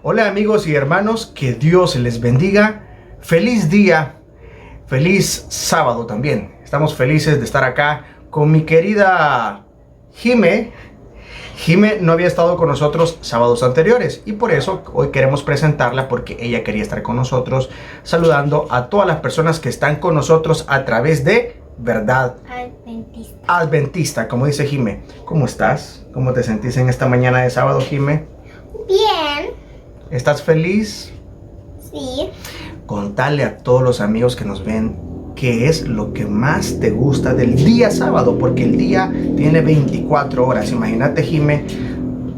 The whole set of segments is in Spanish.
Hola amigos y hermanos, que Dios les bendiga. Feliz día, feliz sábado también. Estamos felices de estar acá con mi querida Jime. Jime no había estado con nosotros sábados anteriores y por eso hoy queremos presentarla, porque ella quería estar con nosotros saludando a todas las personas que están con nosotros a través de Verdad Adventista, como dice Jime. ¿Cómo estás? ¿Cómo te sentís en esta mañana de sábado, Jime? Bien. ¿Estás feliz? Sí. Contale a todos los amigos que nos ven qué es lo que más te gusta del día sábado, porque el día tiene 24 horas. Imagínate, Jime,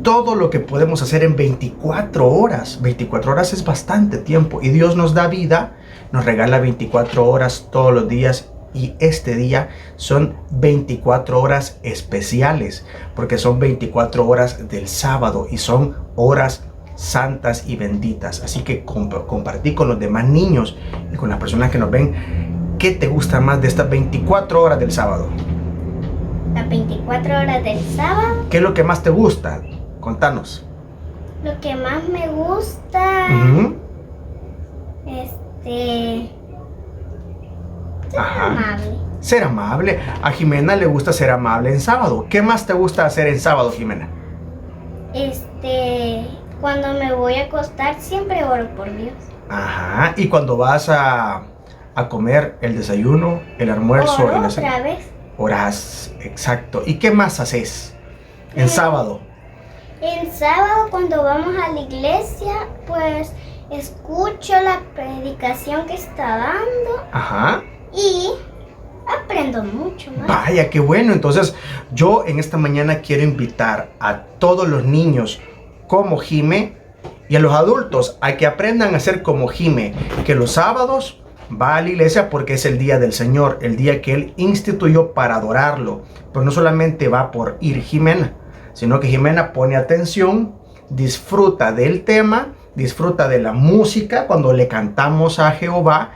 todo lo que podemos hacer en 24 horas. 24 horas es bastante tiempo y Dios nos da vida, nos regala 24 horas todos los días. Y este día son 24 horas especiales, porque son 24 horas del sábado y son horas santas y benditas. Así que compartí con los demás niños y con las personas que nos ven qué te gusta más de estas 24 horas del sábado. Las 24 horas del sábado. ¿Qué es lo que más te gusta? Contanos. Lo que más me gusta, ser amable. Ser amable. A Jimena le gusta ser amable en sábado. ¿Qué más te gusta hacer en sábado, Jimena? Cuando me voy a acostar siempre oro por Dios. Ajá. ¿Y cuando vas a comer el desayuno, el almuerzo? Oro otra vez. Orás, exacto. ¿Y qué más haces en sábado? En sábado, cuando vamos a la iglesia, pues escucho la predicación que está dando. Ajá. Y aprendo mucho más. Vaya, qué bueno. Entonces, yo en esta mañana quiero invitar a todos los niños como Jime y a los adultos a que aprendan a ser como Jime, que los sábados va a la iglesia porque es el día del Señor, el día que Él instituyó para adorarlo. Pero no solamente va por ir Jimena, sino que Jimena pone atención, disfruta del tema, disfruta de la música cuando le cantamos a Jehová,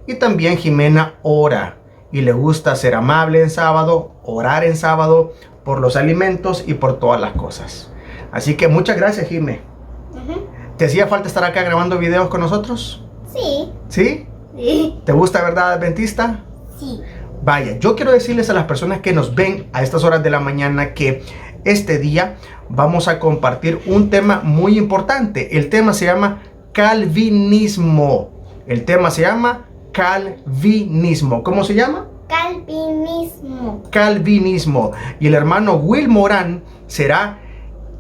y también Jimena ora y le gusta ser amable en sábado, orar en sábado por los alimentos y por todas las cosas. Así que muchas gracias, Jime. ¿Te hacía falta estar acá grabando videos con nosotros? Sí. ¿Sí? Sí. ¿Te gusta Verdad Adventista? Sí. Vaya, yo quiero decirles a las personas que nos ven a estas horas de la mañana que este día vamos a compartir un tema muy importante. El tema se llama calvinismo. El tema se llama calvinismo. ¿Cómo se llama? Calvinismo. Calvinismo. Y el hermano Will Morán será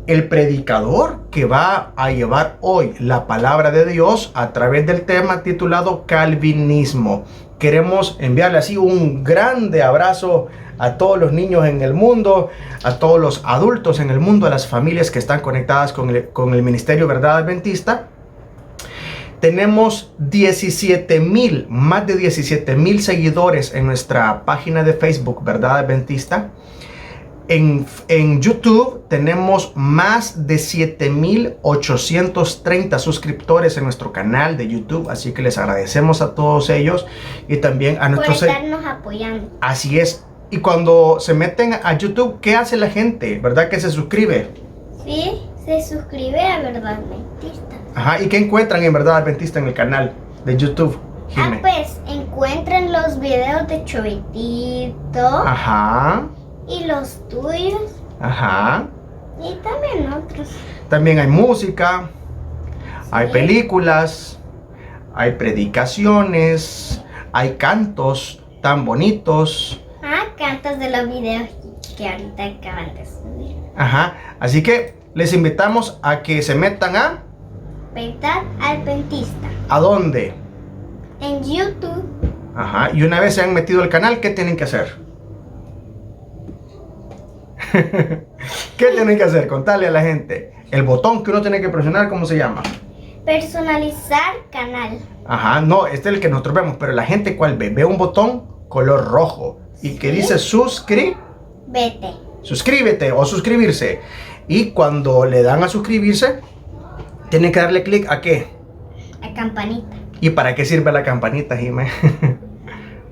el predicador que va a llevar hoy la palabra de Dios a través del tema titulado calvinismo. Queremos enviarle así un grande abrazo a todos los niños en el mundo, a todos los adultos en el mundo, a las familias que están conectadas con el Ministerio Verdad Adventista. Tenemos más de 17,000 seguidores en nuestra página de Facebook Verdad Adventista. En YouTube tenemos más de 7,830 suscriptores en nuestro canal de YouTube, así que les agradecemos a todos ellos y también a nuestros... Por estarnos apoyando. Así es. Y cuando se meten a YouTube, ¿qué hace la gente? ¿Verdad que se suscribe? Sí, se suscribe a Verdad Adventista. Ajá. ¿Y qué encuentran en Verdad Adventista en el canal de YouTube, Jime? Pues encuentran los videos de Chovitito. Ajá. Y los tuyos. Ajá. Y también otros. También hay música, Sí. hay películas, hay predicaciones, hay cantos tan bonitos. Cantos de los videos que ahorita acaban de subir. Ajá. Así que les invitamos a que se metan a... Verdad Adventista. ¿A dónde? En YouTube. Ajá. Y una vez se han metido al canal, ¿qué tienen que hacer? ¿Qué tienen que hacer? Contarle a la gente. El botón que uno tiene que presionar, ¿cómo se llama? Personalizar canal. Ajá, no, este es el que nosotros vemos, pero la gente, ¿cuál ve? Ve un botón color rojo y que dice suscríbete o suscribirse. Y cuando le dan a suscribirse, tienen que darle clic ¿a qué? A campanita. ¿Y para qué sirve la campanita, Jimé?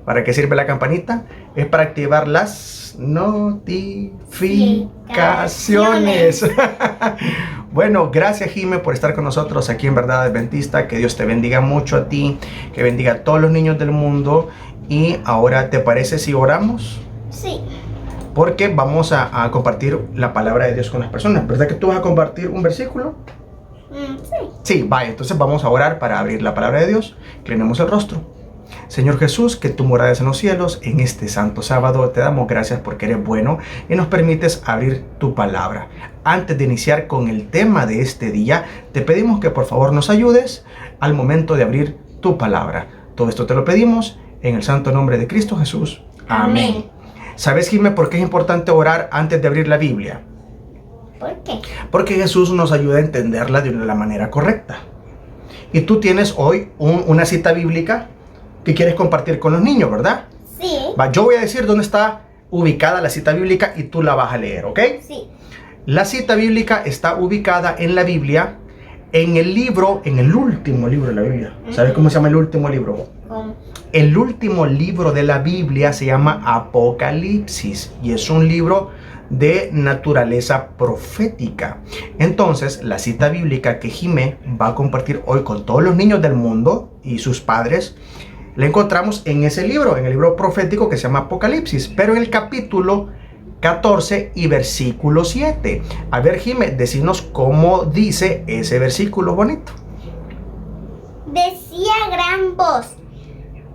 ¿Para qué sirve la campanita? Es para activar las notificaciones. Bueno, gracias Jime por estar con nosotros aquí en Verdad Adventista. Que Dios te bendiga mucho a ti, que bendiga a todos los niños del mundo. Y ahora, ¿te parece si oramos? Sí. Porque vamos a compartir la palabra de Dios con las personas. ¿Verdad que tú vas a compartir un versículo? Sí. Sí, vaya, entonces vamos a orar para abrir la palabra de Dios. Inclinemos el rostro. Señor Jesús, que tú moras en los cielos, en este santo sábado te damos gracias porque eres bueno y nos permites abrir tu palabra. Antes de iniciar con el tema de este día, te pedimos que por favor nos ayudes al momento de abrir tu palabra. Todo esto te lo pedimos en el santo nombre de Cristo Jesús. Amén. ¿Sabes, Jimé, por qué es importante orar antes de abrir la Biblia? ¿Por qué? Porque Jesús nos ayuda a entenderla de la manera correcta. Y tú tienes hoy una cita bíblica que quieres compartir con los niños, ¿verdad? Sí. Yo voy a decir dónde está ubicada la cita bíblica y tú la vas a leer, ¿ok? Sí. La cita bíblica está ubicada en la Biblia, en el último libro de la Biblia. ¿Sabes cómo se llama el último libro? ¿Cómo? El último libro de la Biblia se llama Apocalipsis y es un libro de naturaleza profética. Entonces, la cita bíblica que Jimé va a compartir hoy con todos los niños del mundo y sus padres, la encontramos en ese libro, en el libro profético que se llama Apocalipsis, pero en el capítulo 14 y versículo 7. A ver, Jimé, decinos cómo dice ese versículo bonito. Decía a gran voz: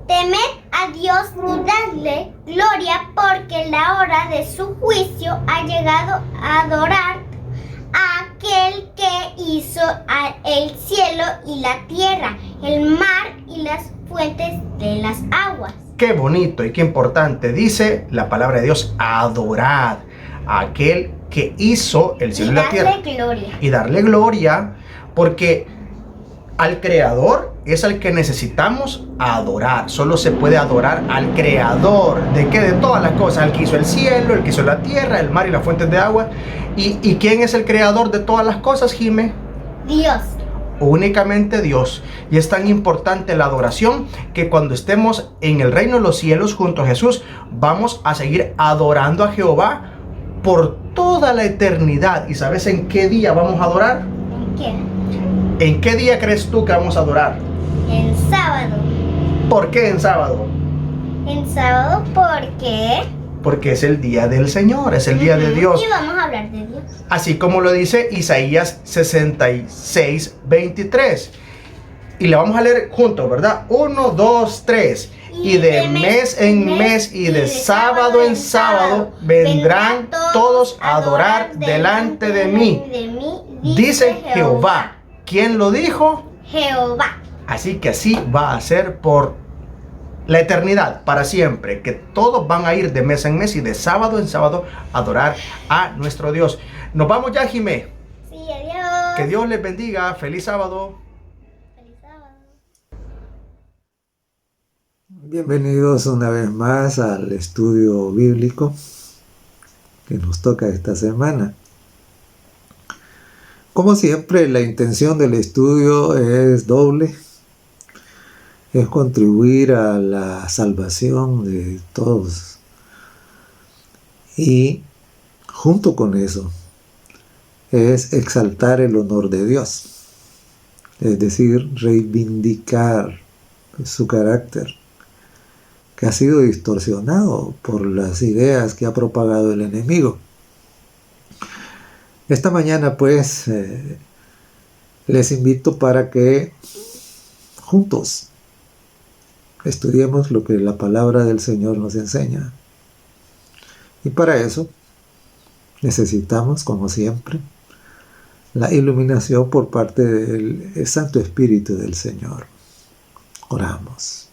temed a Dios y dadle gloria, porque la hora de su juicio ha llegado. A adorar a aquel que hizo el cielo y la tierra, el mar y las fuentes de las aguas. Qué bonito y qué importante. Dice la palabra de Dios: adorad a aquel que hizo el cielo y la tierra. Y darle gloria. Y darle gloria, porque al Creador es al que necesitamos adorar. Solo se puede adorar al Creador. ¿De qué? De todas las cosas. El que hizo el cielo, el que hizo la tierra, el mar y las fuentes de agua. ¿Y quién es el Creador de todas las cosas, Jimé? Dios. Únicamente Dios. Y es tan importante la adoración que cuando estemos en el reino de los cielos junto a Jesús, vamos a seguir adorando a Jehová por toda la eternidad. ¿Y sabes en qué día vamos a adorar? ¿En qué? ¿En qué día crees tú que vamos a adorar? En sábado. ¿Por qué en sábado? En sábado porque... Porque es el día del Señor, es el día de Dios. Y vamos a hablar de Dios. Así como lo dice Isaías 66, 23. Y le vamos a leer juntos, ¿verdad? 1, 2, 3. Y de mes en mes y de sábado en sábado vendrán todos a adorar delante de mí. Dice Jehová. ¿Quién lo dijo? Jehová. Así que así va a ser por la eternidad, para siempre, que todos van a ir de mes en mes y de sábado en sábado a adorar a nuestro Dios. Nos vamos ya, Jimé. Sí, adiós. Que Dios les bendiga. Feliz sábado. Feliz sábado. Bienvenidos una vez más al estudio bíblico que nos toca esta semana. Como siempre, la intención del estudio es doble. Es contribuir a la salvación de todos. Y junto con eso, es exaltar el honor de Dios. Es decir, reivindicar su carácter, que ha sido distorsionado por las ideas que ha propagado el enemigo. Esta mañana, pues, les invito para que juntos estudiemos lo que la palabra del Señor nos enseña. Y para eso necesitamos, como siempre, la iluminación por parte del Santo Espíritu del Señor. Oramos.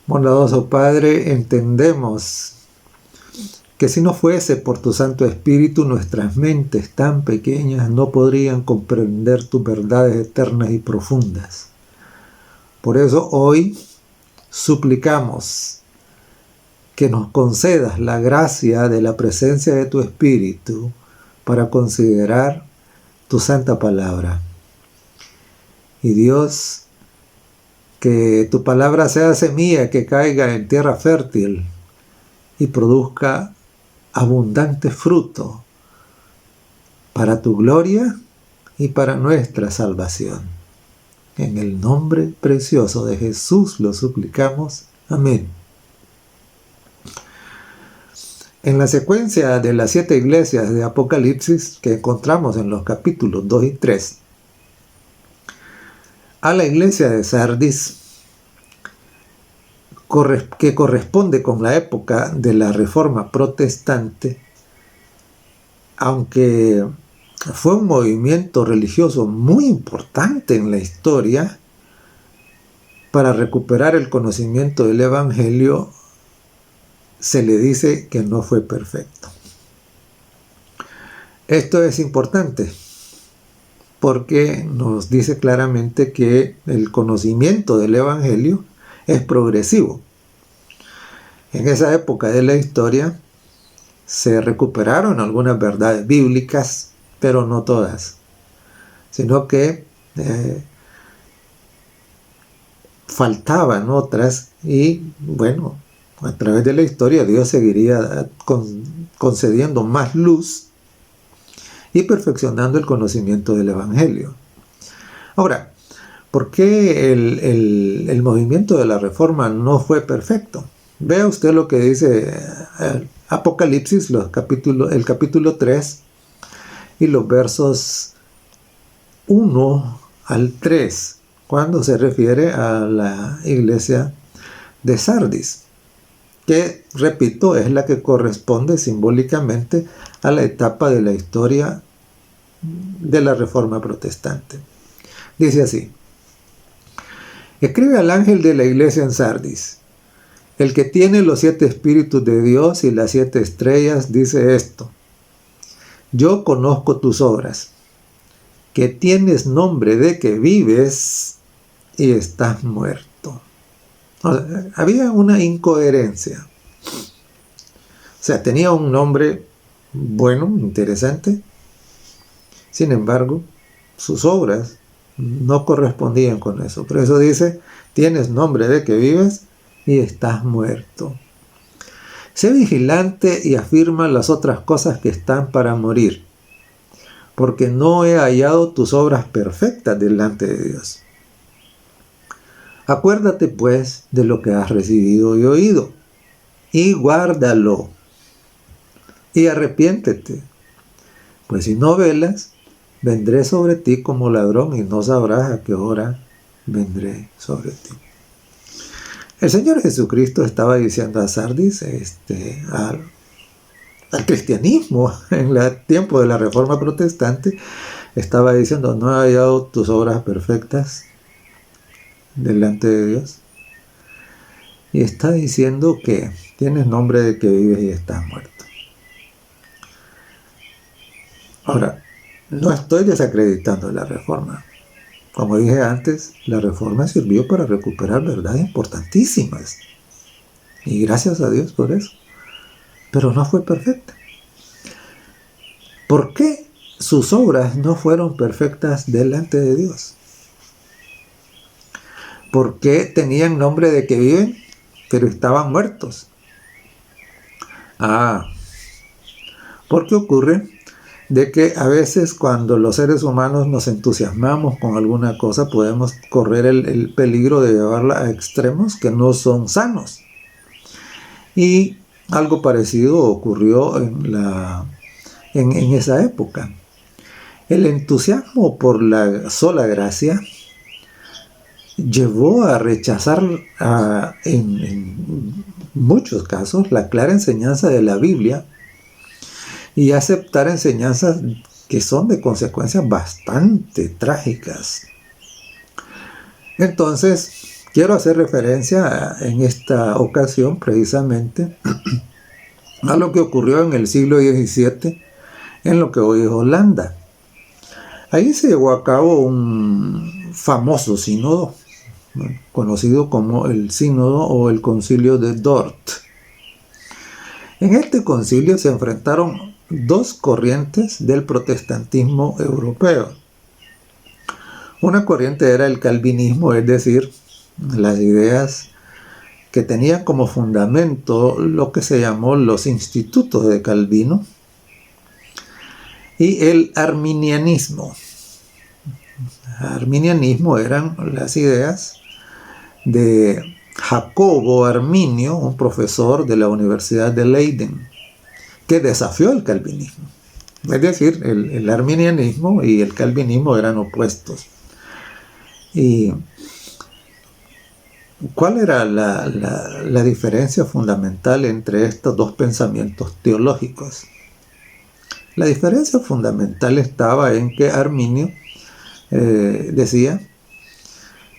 Bondadoso Padre, entendemos que si no fuese por tu Santo Espíritu, nuestras mentes tan pequeñas no podrían comprender tus verdades eternas y profundas. Por eso hoy suplicamos que nos concedas la gracia de la presencia de tu Espíritu para considerar tu santa palabra. Y Dios, que tu palabra sea semilla que caiga en tierra fértil y produzca abundante fruto para tu gloria y para nuestra salvación. En el nombre precioso de Jesús lo suplicamos. Amén. En la secuencia de las 7 iglesias de Apocalipsis que encontramos en los capítulos 2 y 3, a la iglesia de Sardis, que corresponde con la época de la Reforma Protestante, aunque fue un movimiento religioso muy importante en la historia para recuperar el conocimiento del Evangelio, se le dice que no fue perfecto. Esto es importante porque nos dice claramente que el conocimiento del Evangelio es progresivo. En esa época de la historia se recuperaron algunas verdades bíblicas, pero no todas, sino que faltaban otras y bueno, a través de la historia Dios seguiría concediendo más luz y perfeccionando el conocimiento del Evangelio. Ahora, ¿por qué el movimiento de la Reforma no fue perfecto? Vea usted lo que dice Apocalipsis, el capítulo 3 y los versos 1 al 3, cuando se refiere a la iglesia de Sardis, que, repito, es la que corresponde simbólicamente a la etapa de la historia de la Reforma Protestante. Dice así: escribe al ángel de la iglesia en Sardis, el que tiene los 7 espíritus de Dios y las 7 estrellas, dice esto: yo conozco tus obras, que tienes nombre de que vives y estás muerto. O sea, había una incoherencia. O sea, tenía un nombre bueno, interesante. Sin embargo, sus obras no correspondían con eso. Por eso dice: tienes nombre de que vives y estás muerto. Sé vigilante y afirma las otras cosas que están para morir, porque no he hallado tus obras perfectas delante de Dios. Acuérdate pues de lo que has recibido y oído, y guárdalo, y arrepiéntete, pues si no velas, vendré sobre ti como ladrón y no sabrás a qué hora vendré sobre ti. El Señor Jesucristo estaba diciendo a Sardis, al cristianismo en el tiempo de la Reforma Protestante, estaba diciendo: no he hallado tus obras perfectas delante de Dios. Y está diciendo que tienes nombre de que vives y estás muerto. Ahora, no estoy desacreditando la Reforma. Como dije antes, la Reforma sirvió para recuperar verdades importantísimas. Y gracias a Dios por eso. Pero no fue perfecta. ¿Por qué sus obras no fueron perfectas delante de Dios? ¿Por qué tenían nombre de que viven, pero estaban muertos? Porque ocurre de que a veces cuando los seres humanos nos entusiasmamos con alguna cosa, podemos correr el peligro de llevarla a extremos que no son sanos. Y algo parecido ocurrió en esa época. El entusiasmo por la sola gracia llevó a rechazar en muchos casos la clara enseñanza de la Biblia y aceptar enseñanzas que son de consecuencias bastante trágicas. Entonces, quiero hacer referencia en esta ocasión precisamente a lo que ocurrió en el siglo XVII en lo que hoy es Holanda. Ahí se llevó a cabo un famoso sínodo, conocido como el sínodo o el concilio de Dort. En este concilio se enfrentaron 2 corrientes del protestantismo europeo. Una corriente era el calvinismo, es decir, las ideas que tenían como fundamento lo que se llamó los institutos de Calvino. y el arminianismo. Arminianismo eran las ideas de Jacobo Arminio, un profesor de la Universidad de Leiden, que desafió el calvinismo. Es decir, el arminianismo y el calvinismo eran opuestos. ¿Y cuál era la diferencia fundamental entre estos dos pensamientos teológicos? La diferencia fundamental estaba en que Arminio decía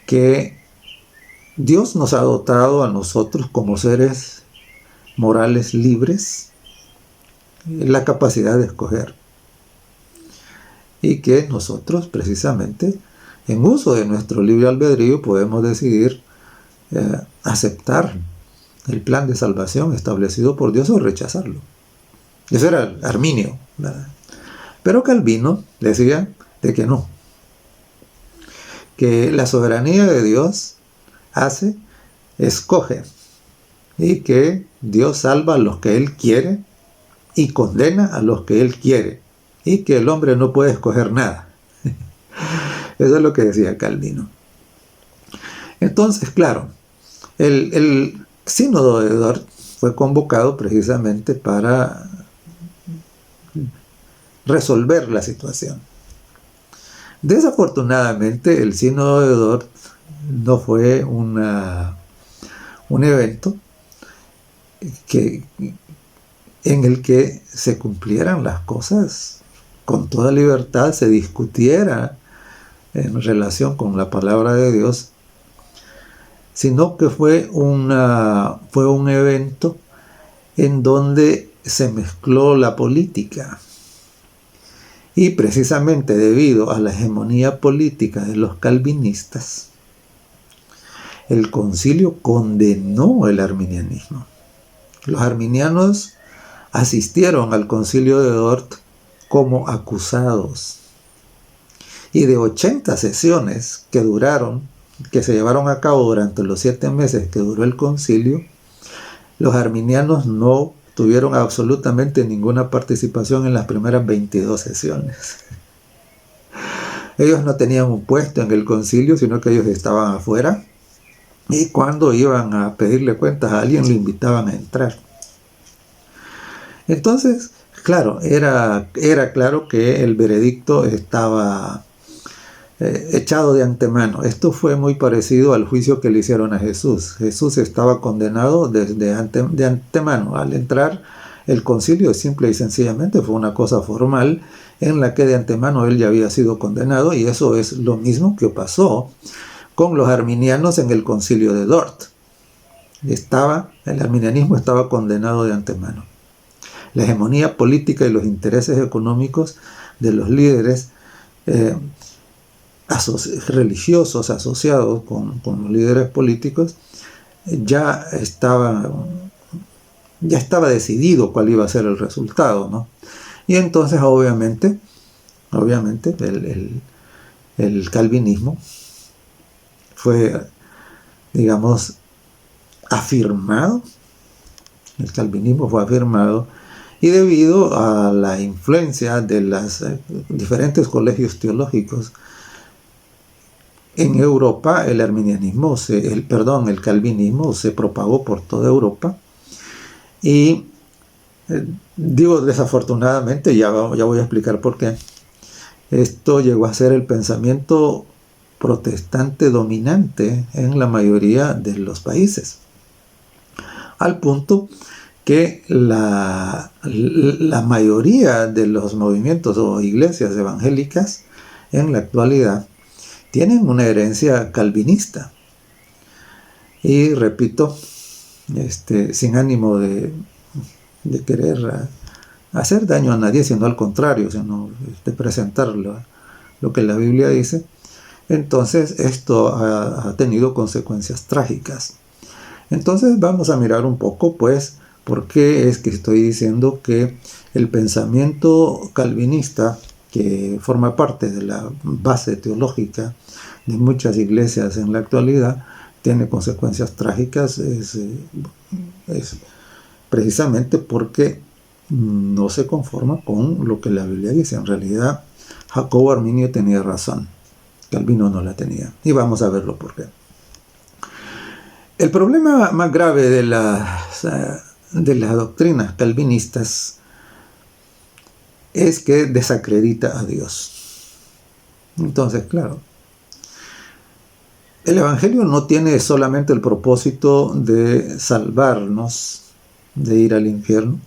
que Dios nos ha dotado a nosotros como seres morales libres la capacidad de escoger, y que nosotros precisamente en uso de nuestro libre albedrío podemos decidir aceptar el plan de salvación establecido por Dios o rechazarlo. Ese era Arminio, ¿verdad? Pero Calvino decía de que no, que la soberanía de Dios escoge, y que Dios salva a los que Él quiere y condena a los que Él quiere, y que el hombre no puede escoger nada. Eso es lo que decía Calvino. Entonces, claro, el sínodo de Dort fue convocado precisamente para resolver la situación. Desafortunadamente, el sínodo de Dort no fue un evento en el que se cumplieran las cosas con toda libertad, se discutiera en relación con la palabra de Dios, sino que fue un evento en donde se mezcló la política. Y precisamente debido a la hegemonía política de los calvinistas, el concilio condenó el arminianismo. Los arminianos asistieron al concilio de Dort como acusados. Y de 80 sesiones que se llevaron a cabo durante los 7 meses que duró el concilio, los arminianos no tuvieron absolutamente ninguna participación en las primeras 22 sesiones. Ellos no tenían un puesto en el concilio, sino que ellos estaban afuera, y cuando iban a pedirle cuentas a alguien, lo invitaban a entrar. Entonces, claro, era claro que el veredicto estaba echado de antemano. Esto fue muy parecido al juicio que le hicieron a Jesús. Jesús estaba condenado de antemano. Al entrar el concilio, simple y sencillamente fue una cosa formal en la que de antemano él ya había sido condenado, y eso es lo mismo que pasó con los arminianos en el concilio de Dort. El arminianismo estaba condenado de antemano. La hegemonía política y los intereses económicos de los líderes religiosos asociados con los líderes políticos ya estaba decidido cuál iba a ser el resultado, ¿no? Y entonces obviamente el calvinismo fue, digamos, afirmado. El calvinismo fue afirmado, y debido a la influencia de los diferentes colegios teológicos en Europa, el calvinismo se propagó por toda Europa. Y digo desafortunadamente, ya voy a explicar por qué. Esto llegó a ser el pensamiento protestante dominante en la mayoría de los países, al punto que la mayoría de los movimientos o iglesias evangélicas en la actualidad tienen una herencia calvinista. Y repito, sin ánimo de querer hacer daño a nadie, sino al contrario, sino de presentar lo que la Biblia dice. Entonces esto ha tenido consecuencias trágicas. Entonces vamos a mirar un poco, pues, por qué es que estoy diciendo que el pensamiento calvinista, que forma parte de la base teológica de muchas iglesias en la actualidad, tiene consecuencias trágicas, es precisamente porque no se conforma con lo que la Biblia dice. En realidad, Jacobo Arminio tenía razón, Calvino no la tenía. Y vamos a verlo por qué. El problema más grave de las doctrinas calvinistas es que desacredita a Dios. Entonces, claro, el Evangelio no tiene solamente el propósito de salvarnos de ir al infierno,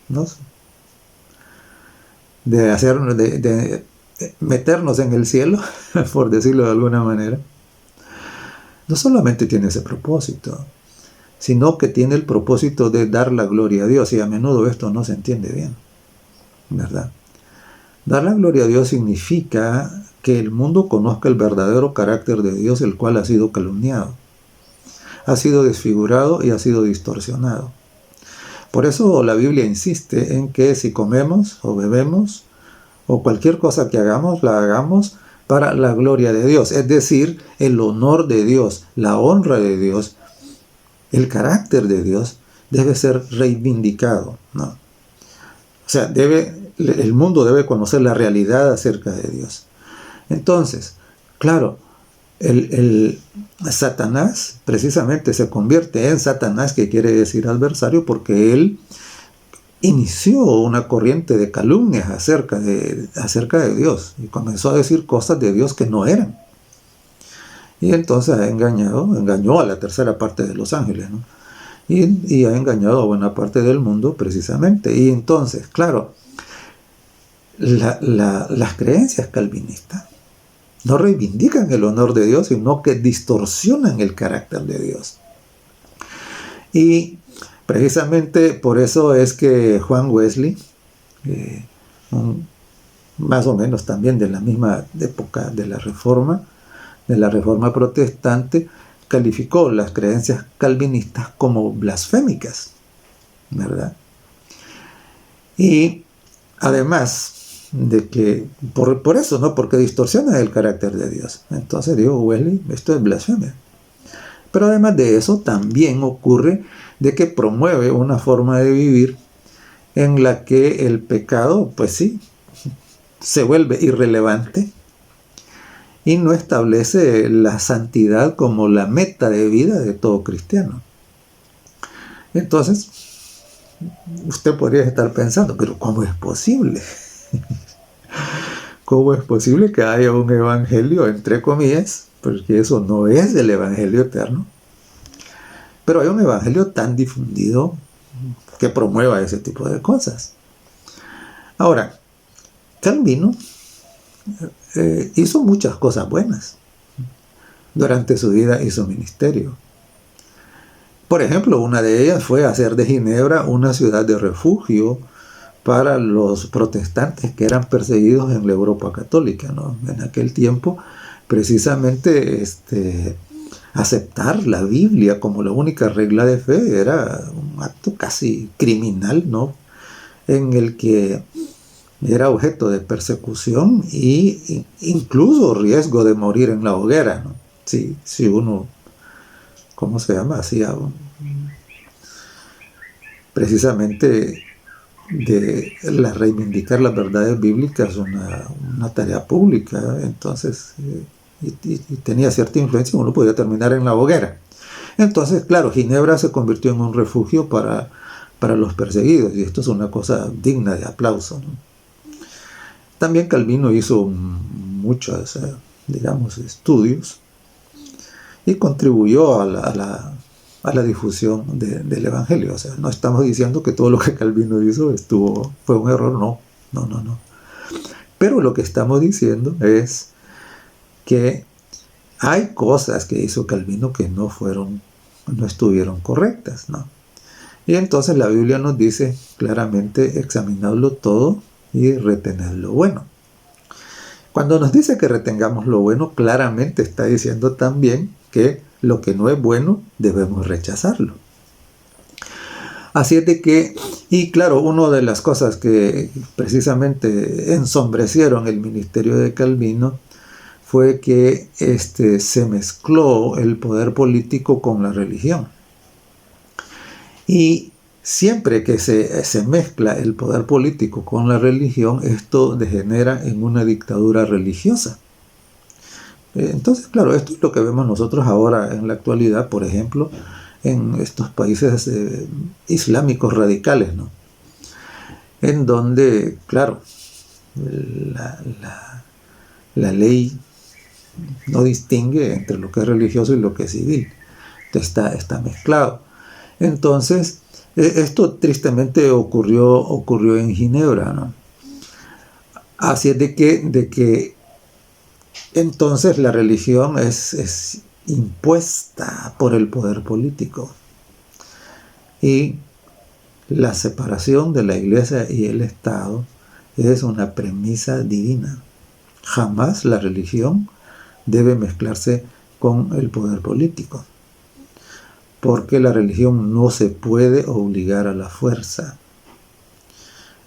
¿no? de meternos en el cielo, por decirlo de alguna manera. No solamente tiene ese propósito, sino que tiene el propósito de dar la gloria a Dios, y a menudo esto no se entiende bien, ¿verdad? Dar la gloria a Dios significa que el mundo conozca el verdadero carácter de Dios, el cual ha sido calumniado, ha sido desfigurado y ha sido distorsionado. Por eso la Biblia insiste en que si comemos o bebemos o cualquier cosa que hagamos, la hagamos para la gloria de Dios, es decir, el honor de Dios, la honra de Dios, el carácter de Dios debe ser reivindicado, ¿no? O sea, el mundo debe conocer la realidad acerca de Dios. Entonces, claro, el Satanás precisamente se convierte en Satanás, que quiere decir adversario, porque él inició una corriente de calumnias acerca de Dios y comenzó a decir cosas de Dios que no eran. Y entonces engañó a la tercera parte de los ángeles, ¿no? Y ha engañado a buena parte del mundo precisamente. Y entonces, claro, las creencias calvinistas no reivindican el honor de Dios, sino que distorsionan el carácter de Dios. Y precisamente por eso es que Juan Wesley, más o menos también de la misma época de la Reforma protestante, calificó las creencias calvinistas como blasfémicas, ¿verdad? Y además de que, por eso, ¿no? Porque distorsiona el carácter de Dios. Entonces dijo Wesley, esto es blasfemia. Pero además de eso, también ocurre de que promueve una forma de vivir en la que el pecado, pues sí, se vuelve irrelevante y no establece la santidad como la meta de vida de todo cristiano. Entonces, usted podría estar pensando, pero ¿cómo es posible? ¿Cómo es posible que haya un evangelio, entre comillas, porque eso no es el evangelio eterno, pero hay un evangelio tan difundido que promueva ese tipo de cosas? Ahora, Calvino hizo muchas cosas buenas durante su vida y su ministerio. Por ejemplo, una de ellas fue hacer de Ginebra una ciudad de refugio para los protestantes que eran perseguidos en la Europa católica, ¿no? En aquel tiempo, precisamente, aceptar la Biblia como la única regla de fe era un acto casi criminal, ¿no? En el que era objeto de persecución e incluso riesgo de morir en la hoguera, ¿no? Si uno, ¿cómo se llama? Hacía precisamente de reivindicar las verdades bíblicas una tarea pública, entonces y tenía cierta influencia, uno podía terminar en la hoguera. Entonces, claro, Ginebra se convirtió en un refugio para los perseguidos, y esto es una cosa digna de aplauso, ¿no? También Calvino hizo muchos, digamos, estudios y contribuyó a la difusión del Evangelio. O sea, no estamos diciendo que todo lo que Calvino hizo fue un error, no. Pero lo que estamos diciendo es que hay cosas que hizo Calvino que no estuvieron correctas, ¿no? Y entonces la Biblia nos dice claramente: examinadlo todo y retened lo bueno. Cuando nos dice que retengamos lo bueno, claramente está diciendo también que lo que no es bueno debemos rechazarlo. Así es de que, y claro, una de las cosas que precisamente ensombrecieron el ministerio de Calvino fue que se mezcló el poder político con la religión. Y siempre que se mezcla el poder político con la religión, esto degenera en una dictadura religiosa. Entonces, claro, esto es lo que vemos nosotros ahora en la actualidad, por ejemplo, en estos países islámicos radicales, ¿no? En donde, claro, la ley no distingue entre lo que es religioso y lo que es civil. Está mezclado. Entonces, esto tristemente ocurrió en Ginebra, ¿no? Así es de que entonces la religión es impuesta por el poder político. Y la separación de la Iglesia y el Estado es una premisa divina. Jamás la religión debe mezclarse con el poder político, porque la religión no se puede obligar a la fuerza.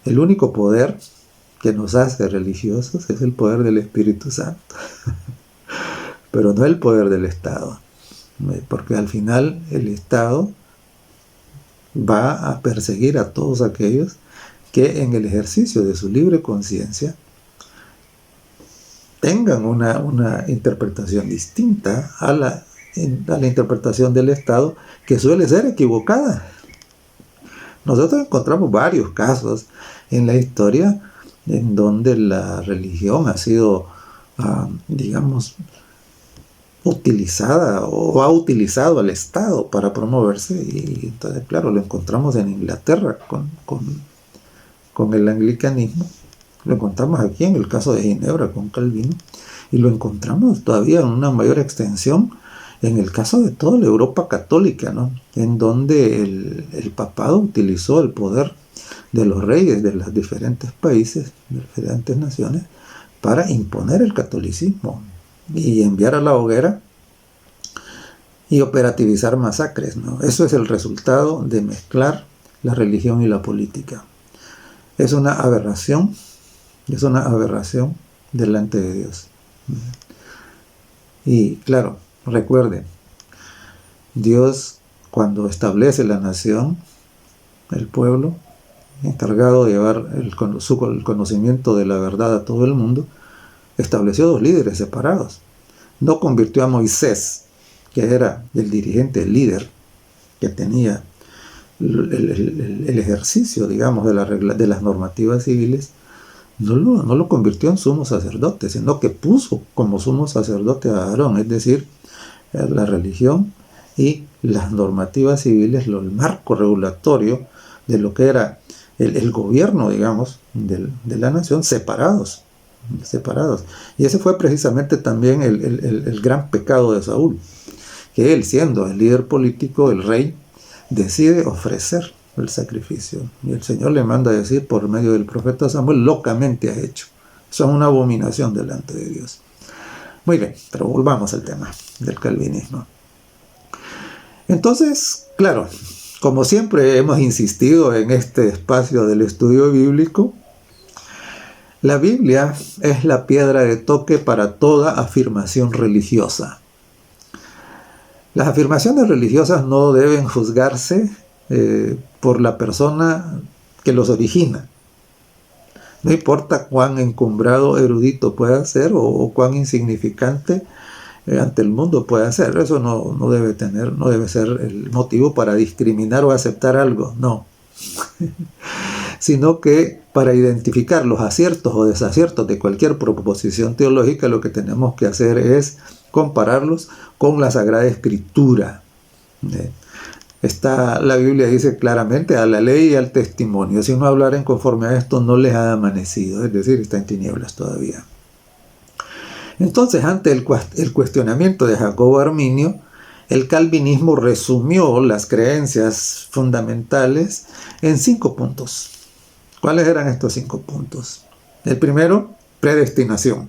El único poder que nos hace religiosos es el poder del Espíritu Santo, pero no el poder del Estado, porque al final el Estado va a perseguir a todos aquellos que en el ejercicio de su libre conciencia tengan una interpretación distinta a la interpretación del Estado, que suele ser equivocada. Nosotros encontramos varios casos en la historia en donde la religión ha sido, digamos, utilizada o ha utilizado al Estado para promoverse, y entonces, claro, lo encontramos en Inglaterra con el anglicanismo, lo encontramos aquí en el caso de Ginebra con Calvino, y lo encontramos todavía en una mayor extensión en el caso de toda la Europa católica, ¿no? En donde el papado utilizó el poder de los reyes de los diferentes países, de las diferentes naciones, para imponer el catolicismo y enviar a la hoguera y operativizar masacres, ¿no? Eso es el resultado de mezclar la religión y la política. Es una aberración delante de Dios. Y claro, recuerden, Dios, cuando establece la nación, el pueblo, encargado de llevar el conocimiento de la verdad a todo el mundo, estableció 2 líderes separados. No convirtió a Moisés, que era el dirigente, el líder, que tenía el ejercicio, digamos, de las normativas civiles, no lo convirtió en sumo sacerdote, sino que puso como sumo sacerdote a Aarón, es decir, la religión y las normativas civiles, el marco regulatorio de lo que era el gobierno, digamos, de la nación, separados. Y ese fue precisamente también el gran pecado de Saúl, que él, siendo el líder político, el rey, decide ofrecer el sacrificio. Y el Señor le manda a decir por medio del profeta Samuel: locamente has hecho. Eso es una abominación delante de Dios. Muy bien, pero volvamos al tema del calvinismo. Entonces, claro, como siempre hemos insistido en este espacio del estudio bíblico, la Biblia es la piedra de toque para toda afirmación religiosa. Las afirmaciones religiosas no deben juzgarse por la persona que los origina. No importa cuán encumbrado erudito pueda ser o cuán insignificante ante el mundo pueda ser. Eso no debe ser el motivo para discriminar o aceptar algo, no. Sino que para identificar los aciertos o desaciertos de cualquier proposición teológica, lo que tenemos que hacer es compararlos con la Sagrada Escritura. La Biblia dice claramente: a la ley y al testimonio, si no hablaren conforme a esto, no les ha amanecido, es decir, está en tinieblas todavía. Entonces, ante el cuestionamiento de Jacobo Arminio, el calvinismo resumió las creencias fundamentales en 5 puntos. ¿Cuáles eran estos 5 puntos? El primero, predestinación.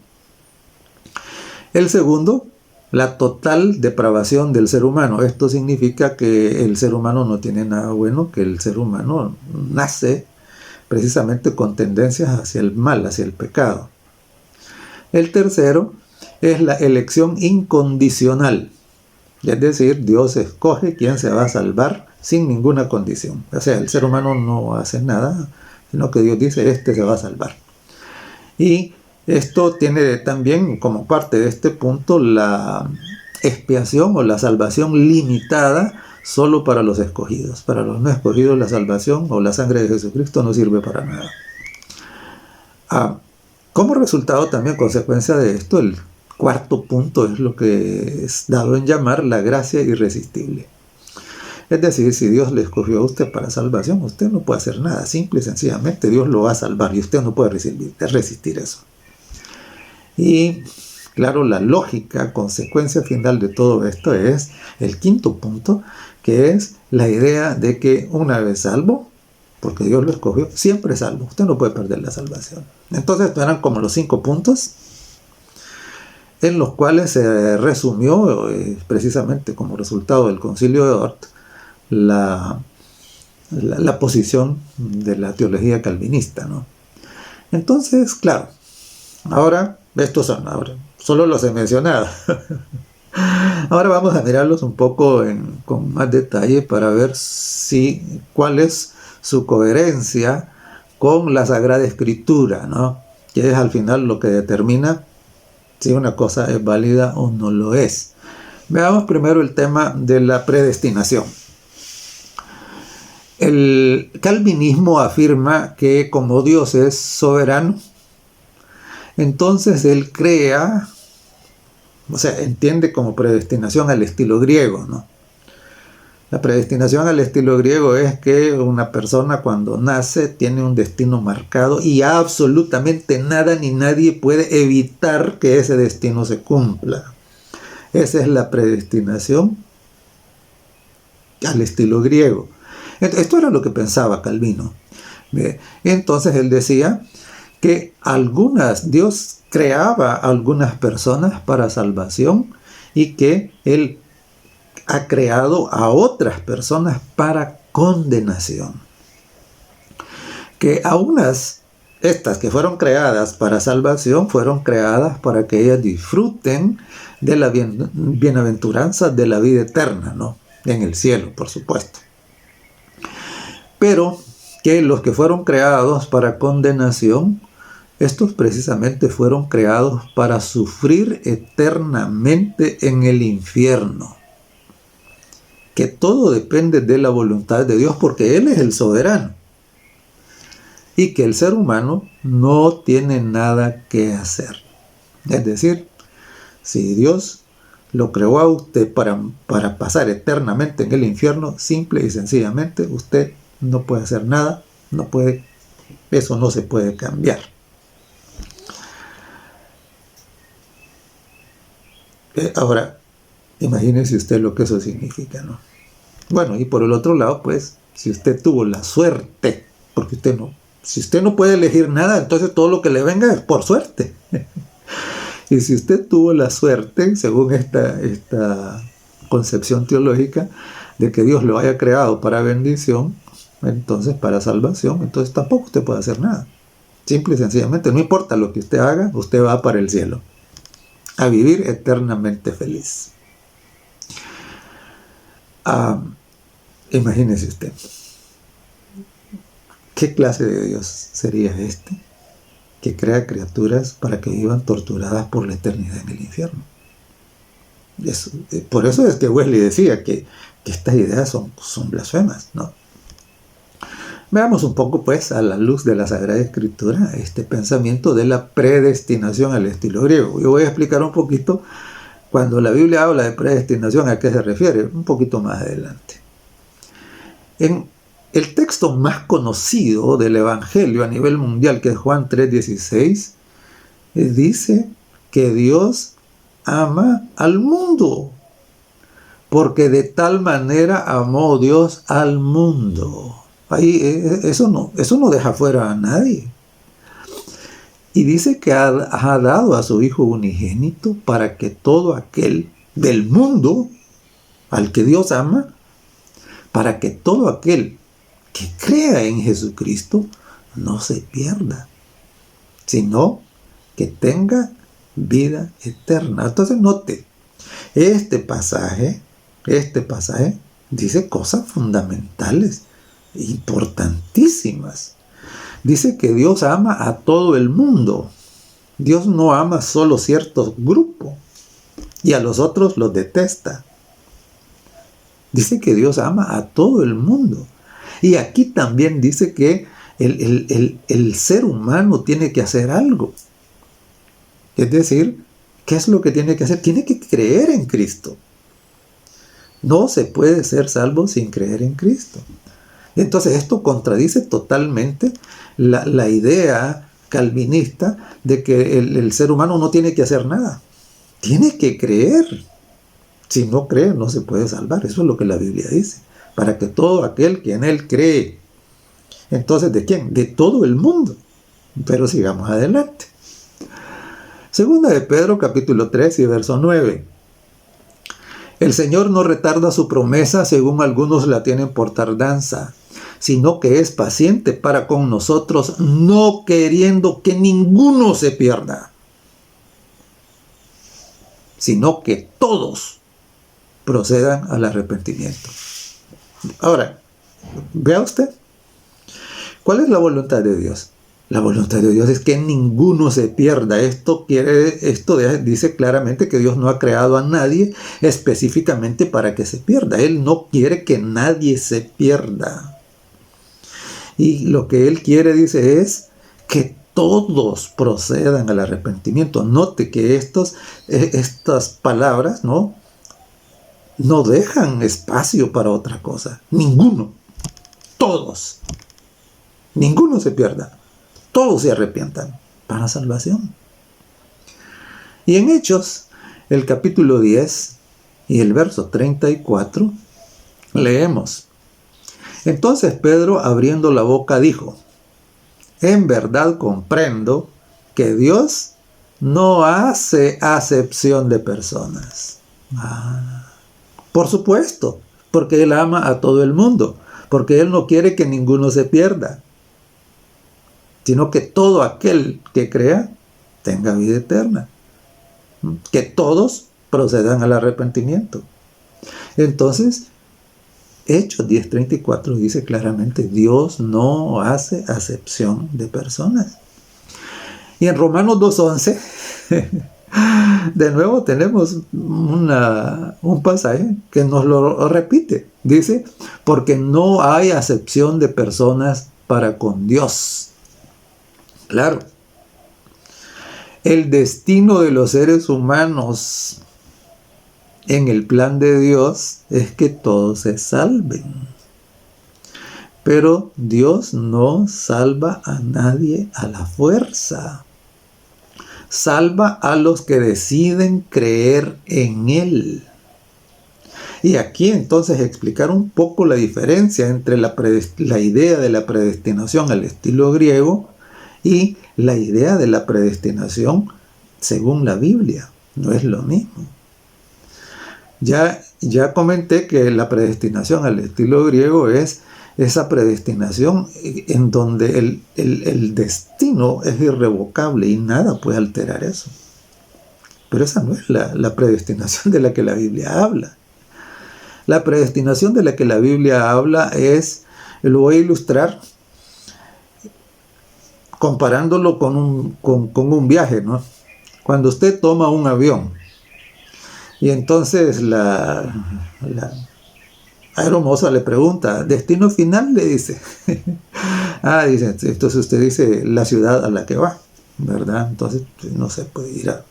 El segundo, la total depravación del ser humano. Esto significa que el ser humano no tiene nada bueno, que el ser humano nace precisamente con tendencias hacia el mal, hacia el pecado. El tercero es la elección incondicional. Es decir, Dios escoge quién se va a salvar sin ninguna condición. O sea, el ser humano no hace nada, sino que Dios dice, este se va a salvar. Y esto tiene también como parte de este punto la expiación o la salvación limitada solo para los escogidos. Para los no escogidos la salvación o la sangre de Jesucristo no sirve para nada. Como resultado también, consecuencia de esto, el cuarto punto es lo que es dado en llamar la gracia irresistible. Es decir, si Dios le escogió a usted para salvación, usted no puede hacer nada. Simple y sencillamente Dios lo va a salvar y usted no puede resistir eso. Y claro, la lógica, consecuencia final de todo esto es el quinto punto, que es la idea de que una vez salvo, porque Dios lo escogió, siempre es salvo. Usted no puede perder la salvación. Entonces, estos eran como los 5 puntos en los cuales se resumió precisamente como resultado del Concilio de Dort la posición de la teología calvinista, ¿no? Entonces, claro, ahora, estos son, ahora, solo los he mencionado. Ahora vamos a mirarlos un poco con más detalle para ver cuál es su coherencia con la Sagrada Escritura, ¿no? Que es al final lo que determina si una cosa es válida o no lo es. Veamos primero el tema de la predestinación. El calvinismo afirma que como Dios es soberano, entonces Él crea, o sea, entiende como predestinación al estilo griego, ¿no? La predestinación al estilo griego es que una persona cuando nace tiene un destino marcado y absolutamente nada ni nadie puede evitar que ese destino se cumpla. Esa es la predestinación al estilo griego. Esto era lo que pensaba Calvino. Entonces él decía que Dios creaba a algunas personas para salvación y que Él ha creado a otras personas para condenación. Que a estas que fueron creadas para salvación, fueron creadas para que ellas disfruten de la bienaventuranza de la vida eterna, ¿no? En el cielo, por supuesto. Pero que los que fueron creados para condenación, estos precisamente fueron creados para sufrir eternamente en el infierno. Que todo depende de la voluntad de Dios porque Él es el soberano. Y que el ser humano no tiene nada que hacer. Es decir, si Dios lo creó a usted para pasar eternamente en el infierno, simple y sencillamente usted no puede hacer nada, eso no se puede cambiar. Ahora, imagínese usted lo que eso significa, ¿no? Bueno, y por el otro lado, pues, si usted tuvo la suerte, porque si usted no puede elegir nada, entonces todo lo que le venga es por suerte. Y si usted tuvo la suerte, según esta concepción teológica, de que Dios lo haya creado para bendición, entonces para salvación, entonces tampoco usted puede hacer nada. Simple y sencillamente, no importa lo que usted haga, usted va para el cielo, a vivir eternamente feliz. Imagínese usted, ¿qué clase de Dios sería este que crea criaturas para que vivan torturadas por la eternidad en el infierno? Por eso es que Wesley decía que estas ideas son blasfemas, ¿no? Veamos un poco, pues, a la luz de la Sagrada Escritura, este pensamiento de la predestinación al estilo griego. Yo voy a explicar un poquito, cuando la Biblia habla de predestinación, ¿a qué se refiere? Un poquito más adelante. En el texto más conocido del Evangelio a nivel mundial, que es Juan 3:16, dice que Dios ama al mundo, porque de tal manera amó Dios al mundo. Ahí eso no deja fuera a nadie. Y dice que ha dado a su Hijo unigénito para que todo aquel del mundo al que Dios ama, para que todo aquel que crea en Jesucristo no se pierda, sino que tenga vida eterna. Entonces note, este pasaje dice cosas fundamentales, importantísimas. Dice que Dios ama a todo el mundo. Dios no ama solo ciertos grupos y a los otros los detesta. Dice que Dios ama a todo el mundo. Y aquí también dice que el ser humano tiene que hacer algo. Es decir, ¿qué es lo que tiene que hacer? Tiene que creer en Cristo. No se puede ser salvo sin creer en Cristo. Entonces esto contradice totalmente la idea calvinista de que el ser humano no tiene que hacer nada. Tiene que creer. Si no cree, no se puede salvar. Eso es lo que la Biblia dice. Para que todo aquel que en él cree. Entonces, ¿de quién? De todo el mundo. Pero sigamos adelante. Segunda de Pedro, capítulo 3 y verso 9. El Señor no retarda su promesa, según algunos la tienen por tardanza, sino que es paciente para con nosotros, no queriendo que ninguno se pierda, sino que todos procedan al arrepentimiento. Ahora, vea usted, ¿cuál es la voluntad de Dios? La voluntad de Dios es que ninguno se pierda. Esto dice claramente que Dios no ha creado a nadie específicamente para que se pierda. Él no quiere que nadie se pierda. Y lo que Él quiere, dice, es que todos procedan al arrepentimiento. Note que estas palabras no dejan espacio para otra cosa. Ninguno. Todos. Ninguno se pierda. Todos se arrepientan para salvación. Y en Hechos, el capítulo 10 y el verso 34, leemos: Entonces Pedro, abriendo la boca, dijo: En verdad comprendo que Dios no hace acepción de personas. Por supuesto, porque Él ama a todo el mundo, porque Él no quiere que ninguno se pierda, sino que todo aquel que crea tenga vida eterna. Que todos procedan al arrepentimiento. Entonces, Hechos 10:34 dice claramente: Dios no hace acepción de personas. Y en Romanos 2:11, de nuevo tenemos un pasaje que nos lo repite. Dice: porque no hay acepción de personas para con Dios. Claro, el destino de los seres humanos en el plan de Dios es que todos se salven. Pero Dios no salva a nadie a la fuerza. Salva a los que deciden creer en Él. Y aquí entonces explicar un poco la diferencia entre la idea de la predestinación al estilo griego y la idea de la predestinación según la Biblia. No es lo mismo. Ya comenté que la predestinación al estilo griego es esa predestinación en donde el destino es irrevocable y nada puede alterar eso. Pero esa no es la predestinación de la que la Biblia habla. La predestinación de la que la Biblia habla es, lo voy a ilustrar comparándolo con un viaje, ¿no? Cuando usted toma un avión y entonces la aeromoza le pregunta: ¿destino final? Le dice. Dice, entonces usted dice la ciudad a la que va, ¿verdad? Entonces, no sé, puede ir a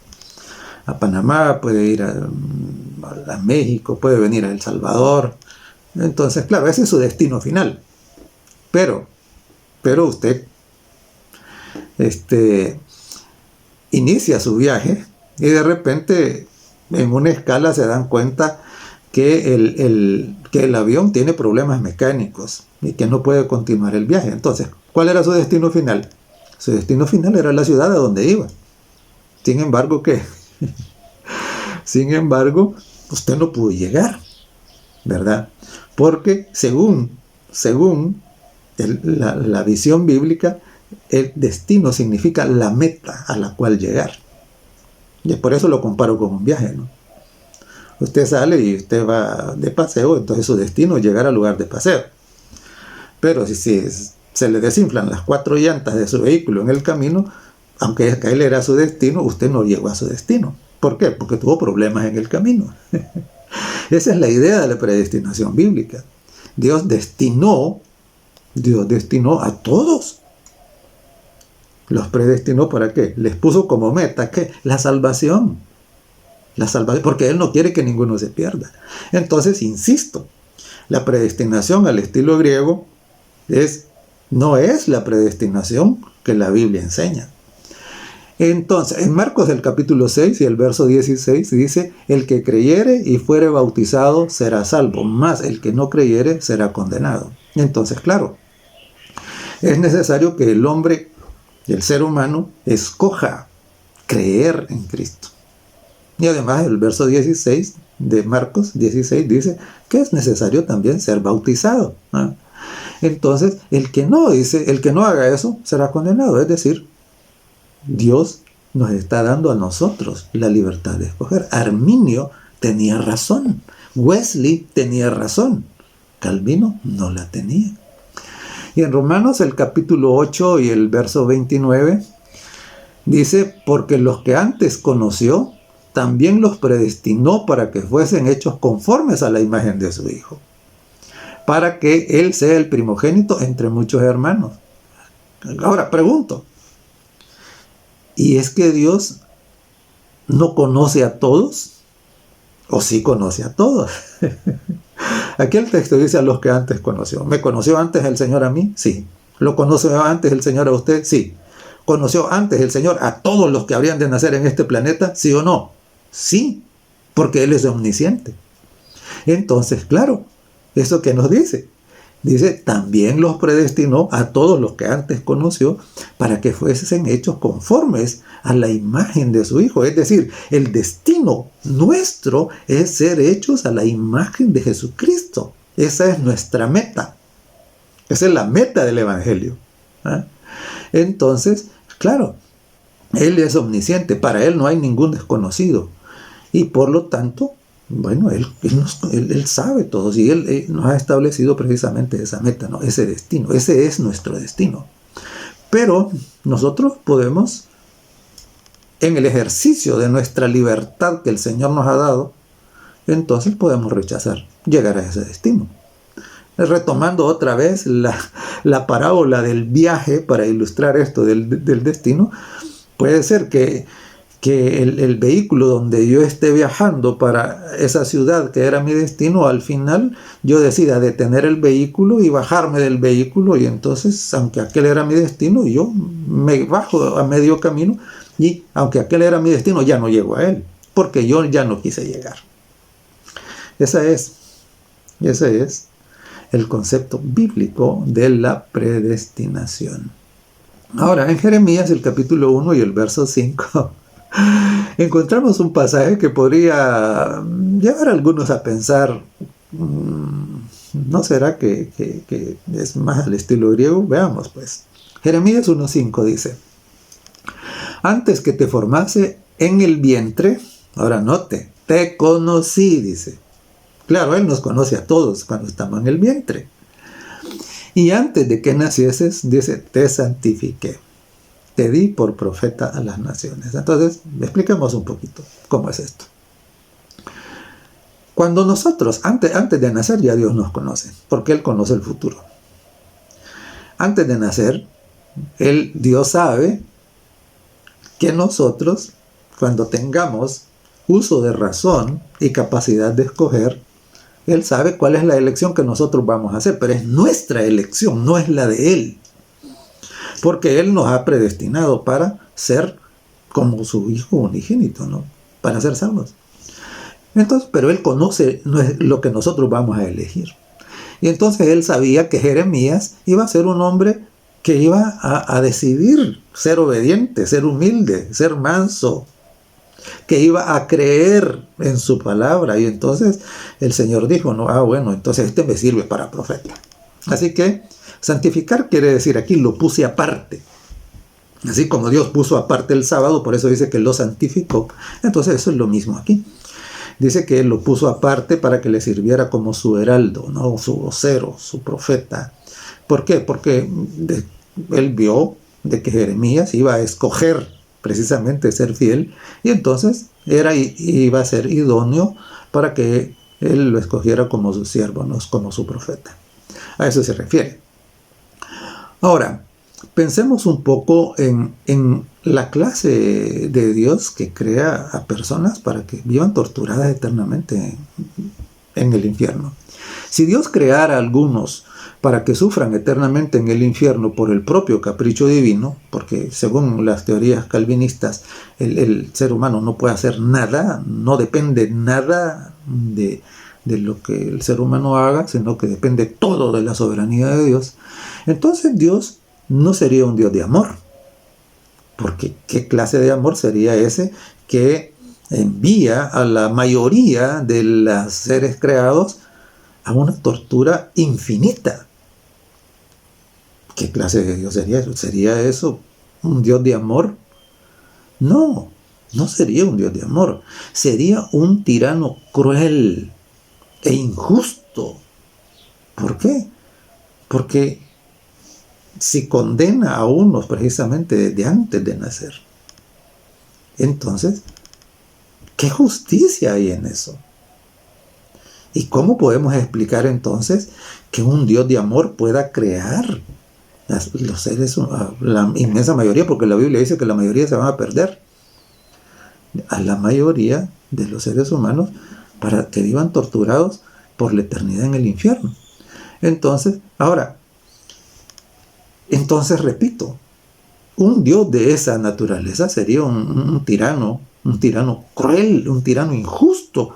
Panamá, puede ir a México, puede venir a El Salvador. Entonces, claro, ese es su destino final. Pero usted inicia su viaje y de repente en una escala se dan cuenta que el avión tiene problemas mecánicos y que no puede continuar el viaje. Entonces, ¿cuál era su destino final? Su destino final era la ciudad a donde iba. Sin embargo, ¿qué? Sin embargo, usted no pudo llegar, ¿verdad? Porque según la visión bíblica, el destino significa la meta a la cual llegar. Y por eso lo comparo con un viaje, ¿no? Usted sale y usted va de paseo, entonces su destino es llegar al lugar de paseo. Pero si se le desinflan las 4 llantas de su vehículo en el camino, aunque él era su destino, usted no llegó a su destino. ¿Por qué? Porque tuvo problemas en el camino. Esa es la idea de la predestinación bíblica. Dios destinó a todos. Los predestinó ¿para qué? Les puso como meta ¿qué? La salvación. Porque Él no quiere que ninguno se pierda. Entonces, insisto, la predestinación al estilo griego no es la predestinación que la Biblia enseña. Entonces, en Marcos el capítulo 6 y el verso 16 dice: el que creyere y fuere bautizado será salvo, mas el que no creyere será condenado. Entonces, claro, es necesario que el hombre, el ser humano, escoja creer en Cristo. Y además el verso 16 de Marcos 16 dice que es necesario también ser bautizado, ¿no? Entonces, el que no haga eso será condenado. Es decir, Dios nos está dando a nosotros la libertad de escoger. Arminio tenía razón. Wesley tenía razón. Calvino no la tenía. Y en Romanos el capítulo 8 y el verso 29 dice: porque los que antes conoció, también los predestinó para que fuesen hechos conformes a la imagen de su Hijo, para que Él sea el primogénito entre muchos hermanos. Ahora pregunto, ¿y es que Dios no conoce a todos? ¿O sí conoce a todos? Aquí el texto dice: a los que antes conoció. ¿Me conoció antes el Señor a mí? Sí. ¿Lo conoció antes el Señor a usted? Sí. ¿Conoció antes el Señor a todos los que habrían de nacer en este planeta? ¿Sí o no? Sí, porque Él es omnisciente. Entonces, claro, ¿eso qué nos dice? Dice: también los predestinó a todos los que antes conoció para que fuesen hechos conformes a la imagen de su Hijo. Es decir, el destino nuestro es ser hechos a la imagen de Jesucristo. Esa es nuestra meta. Esa es la meta del Evangelio. ¿Ah? Entonces, claro, Él es omnisciente. Para Él no hay ningún desconocido. Y por lo tanto, bueno, Él sabe todo, y Él nos ha establecido precisamente esa meta, ¿no? Ese destino, ese es nuestro destino. Pero nosotros podemos, en el ejercicio de nuestra libertad que el Señor nos ha dado, entonces podemos rechazar llegar a ese destino. Retomando otra vez la parábola del viaje para ilustrar esto del destino, puede ser que el vehículo donde yo esté viajando para esa ciudad que era mi destino, al final yo decida detener el vehículo y bajarme del vehículo, y entonces, aunque aquel era mi destino, yo me bajo a medio camino, y aunque aquel era mi destino, ya no llego a él, porque yo ya no quise llegar. Ese es el concepto bíblico de la predestinación. Ahora, en Jeremías el capítulo 1 y el verso 5 encontramos un pasaje que podría llevar a algunos a pensar: ¿no será que es más al estilo griego? Veamos pues. Jeremías 1:5 dice: antes que te formase en el vientre, ahora note, te conocí, dice. Claro, Él nos conoce a todos cuando estamos en el vientre. Y antes de que nacieses, dice, te santifiqué. Te di por profeta a las naciones. Entonces, expliquemos un poquito cómo es esto. Cuando nosotros, antes de nacer, ya Dios nos conoce, porque Él conoce el futuro. Antes de nacer, Dios sabe que nosotros, cuando tengamos uso de razón y capacidad de escoger, Él sabe cuál es la elección que nosotros vamos a hacer, pero es nuestra elección, no es la de Él. Porque Él nos ha predestinado para ser como su Hijo unigénito, ¿no? Para ser salvos. Entonces, pero Él conoce lo que nosotros vamos a elegir. Y entonces Él sabía que Jeremías iba a ser un hombre que iba a decidir ser obediente, ser humilde, ser manso, que iba a creer en su palabra. Y entonces el Señor dijo, no, bueno, entonces este me sirve para profeta. Así que santificar quiere decir aquí lo puse aparte. Así como Dios puso aparte el sábado, por eso dice que lo santificó. Entonces eso es lo mismo aquí. dice que Él lo puso aparte para que le sirviera como su heraldo, ¿no? Su vocero, su profeta. ¿Por qué? Porque Él vio de que Jeremías iba a escoger precisamente ser fiel, y entonces iba a ser idóneo para que Él lo escogiera como su siervo, no como su profeta. A eso se refiere. Ahora, pensemos un poco en la clase de Dios que crea a personas para que vivan torturadas eternamente en el infierno. Si Dios creara a algunos para que sufran eternamente en el infierno por el propio capricho divino, porque según las teorías calvinistas, el ser humano no puede hacer nada, no depende nada de lo que el ser humano haga, sino que depende todo de la soberanía de Dios, entonces Dios no sería un Dios de amor. Porque ¿qué clase de amor sería ese que envía a la mayoría de los seres creados a una tortura infinita? ¿Qué clase de Dios sería eso? ¿Sería eso un Dios de amor? No, no sería un Dios de amor. Sería un tirano cruel e injusto. ¿Por qué? Porque si condena a unos precisamente desde antes de nacer, entonces, ¿qué justicia hay en eso? ¿Y cómo podemos explicar entonces que un Dios de amor pueda crear los seres, la inmensa mayoría, porque la Biblia dice que la mayoría se van a perder, a la mayoría de los seres humanos para que vivan torturados por la eternidad en el infierno? Entonces, repito, un Dios de esa naturaleza sería un tirano cruel, un tirano injusto,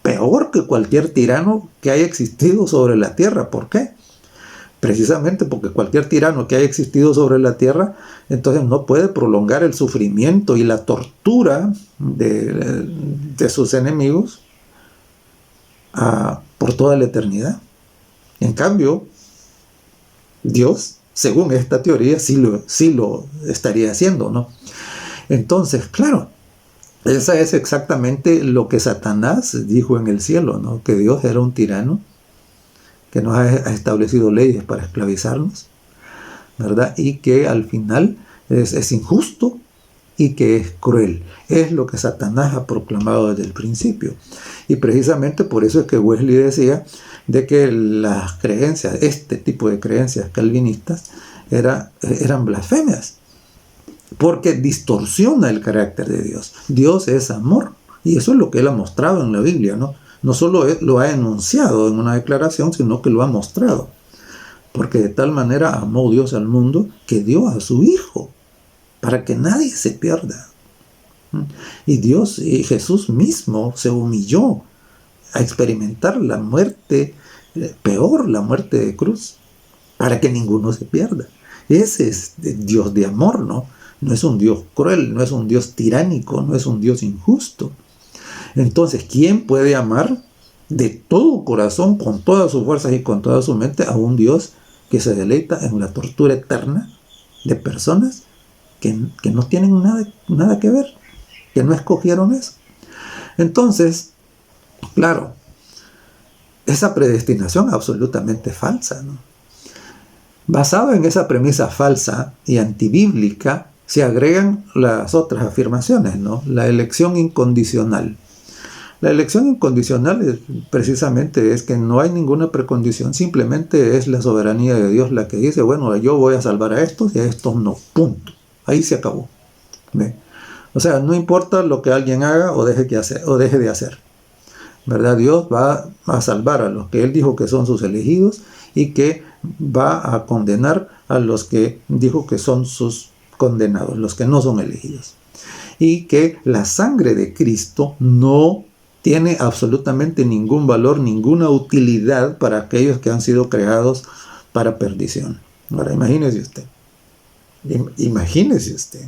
peor que cualquier tirano que haya existido sobre la tierra. ¿Por qué? Precisamente porque cualquier tirano que haya existido sobre la tierra, entonces no puede prolongar el sufrimiento y la tortura de sus enemigos por toda la eternidad. En cambio, Dios, según esta teoría, sí lo estaría haciendo, ¿no? Entonces, claro, esa es exactamente lo que Satanás dijo en el cielo, ¿no? Que Dios era un tirano, que nos ha establecido leyes para esclavizarnos, ¿verdad? Y que al final es injusto y que es cruel. Es lo que Satanás ha proclamado desde el principio. Y precisamente por eso es que Wesley decía de que las creencias, este tipo de creencias calvinistas, eran blasfemias, porque distorsiona el carácter de Dios. Dios es amor, y eso es lo que Él ha mostrado en la Biblia, ¿no? No solo lo ha enunciado en una declaración, sino que lo ha mostrado. Porque de tal manera amó Dios al mundo que dio a su Hijo, para que nadie se pierda. Y Jesús mismo se humilló a experimentar la muerte, peor, la muerte de cruz, para que ninguno se pierda. Ese es Dios de amor, ¿no? No es un Dios cruel, no es un Dios tiránico, no es un Dios injusto. Entonces, ¿quién puede amar de todo corazón, con todas sus fuerzas y con toda su mente, a un Dios que se deleita en la tortura eterna de personas que no tienen nada que ver, que no escogieron eso? Entonces, claro, esa predestinación absolutamente falsa, ¿no? Basado en esa premisa falsa y antibíblica, se agregan las otras afirmaciones, ¿no? La elección incondicional. La elección incondicional precisamente es que no hay ninguna precondición, simplemente es la soberanía de Dios la que dice, bueno, yo voy a salvar a estos y a estos no, punto. Ahí se acabó. ¿Ve? O sea, no importa lo que alguien haga o deje de hacer, ¿verdad? Dios va a salvar a los que Él dijo que son sus elegidos y que va a condenar a los que dijo que son sus condenados, los que no son elegidos. Y que la sangre de Cristo no tiene absolutamente ningún valor, ninguna utilidad para aquellos que han sido creados para perdición. Ahora, imagínese usted.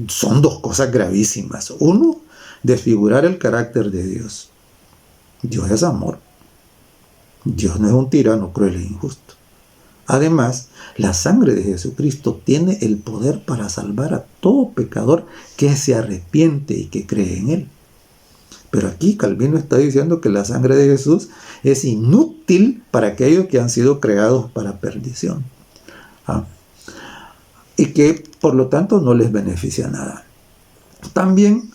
Son dos cosas gravísimas. Uno, desfigurar el carácter de Dios. Dios es amor. Dios no es un tirano cruel e injusto. Además, la sangre de Jesucristo tiene el poder para salvar a todo pecador que se arrepiente y que cree en Él. Pero aquí Calvino está diciendo que la sangre de Jesús es inútil para aquellos que han sido creados para perdición. Y que por lo tanto no les beneficia nada. También,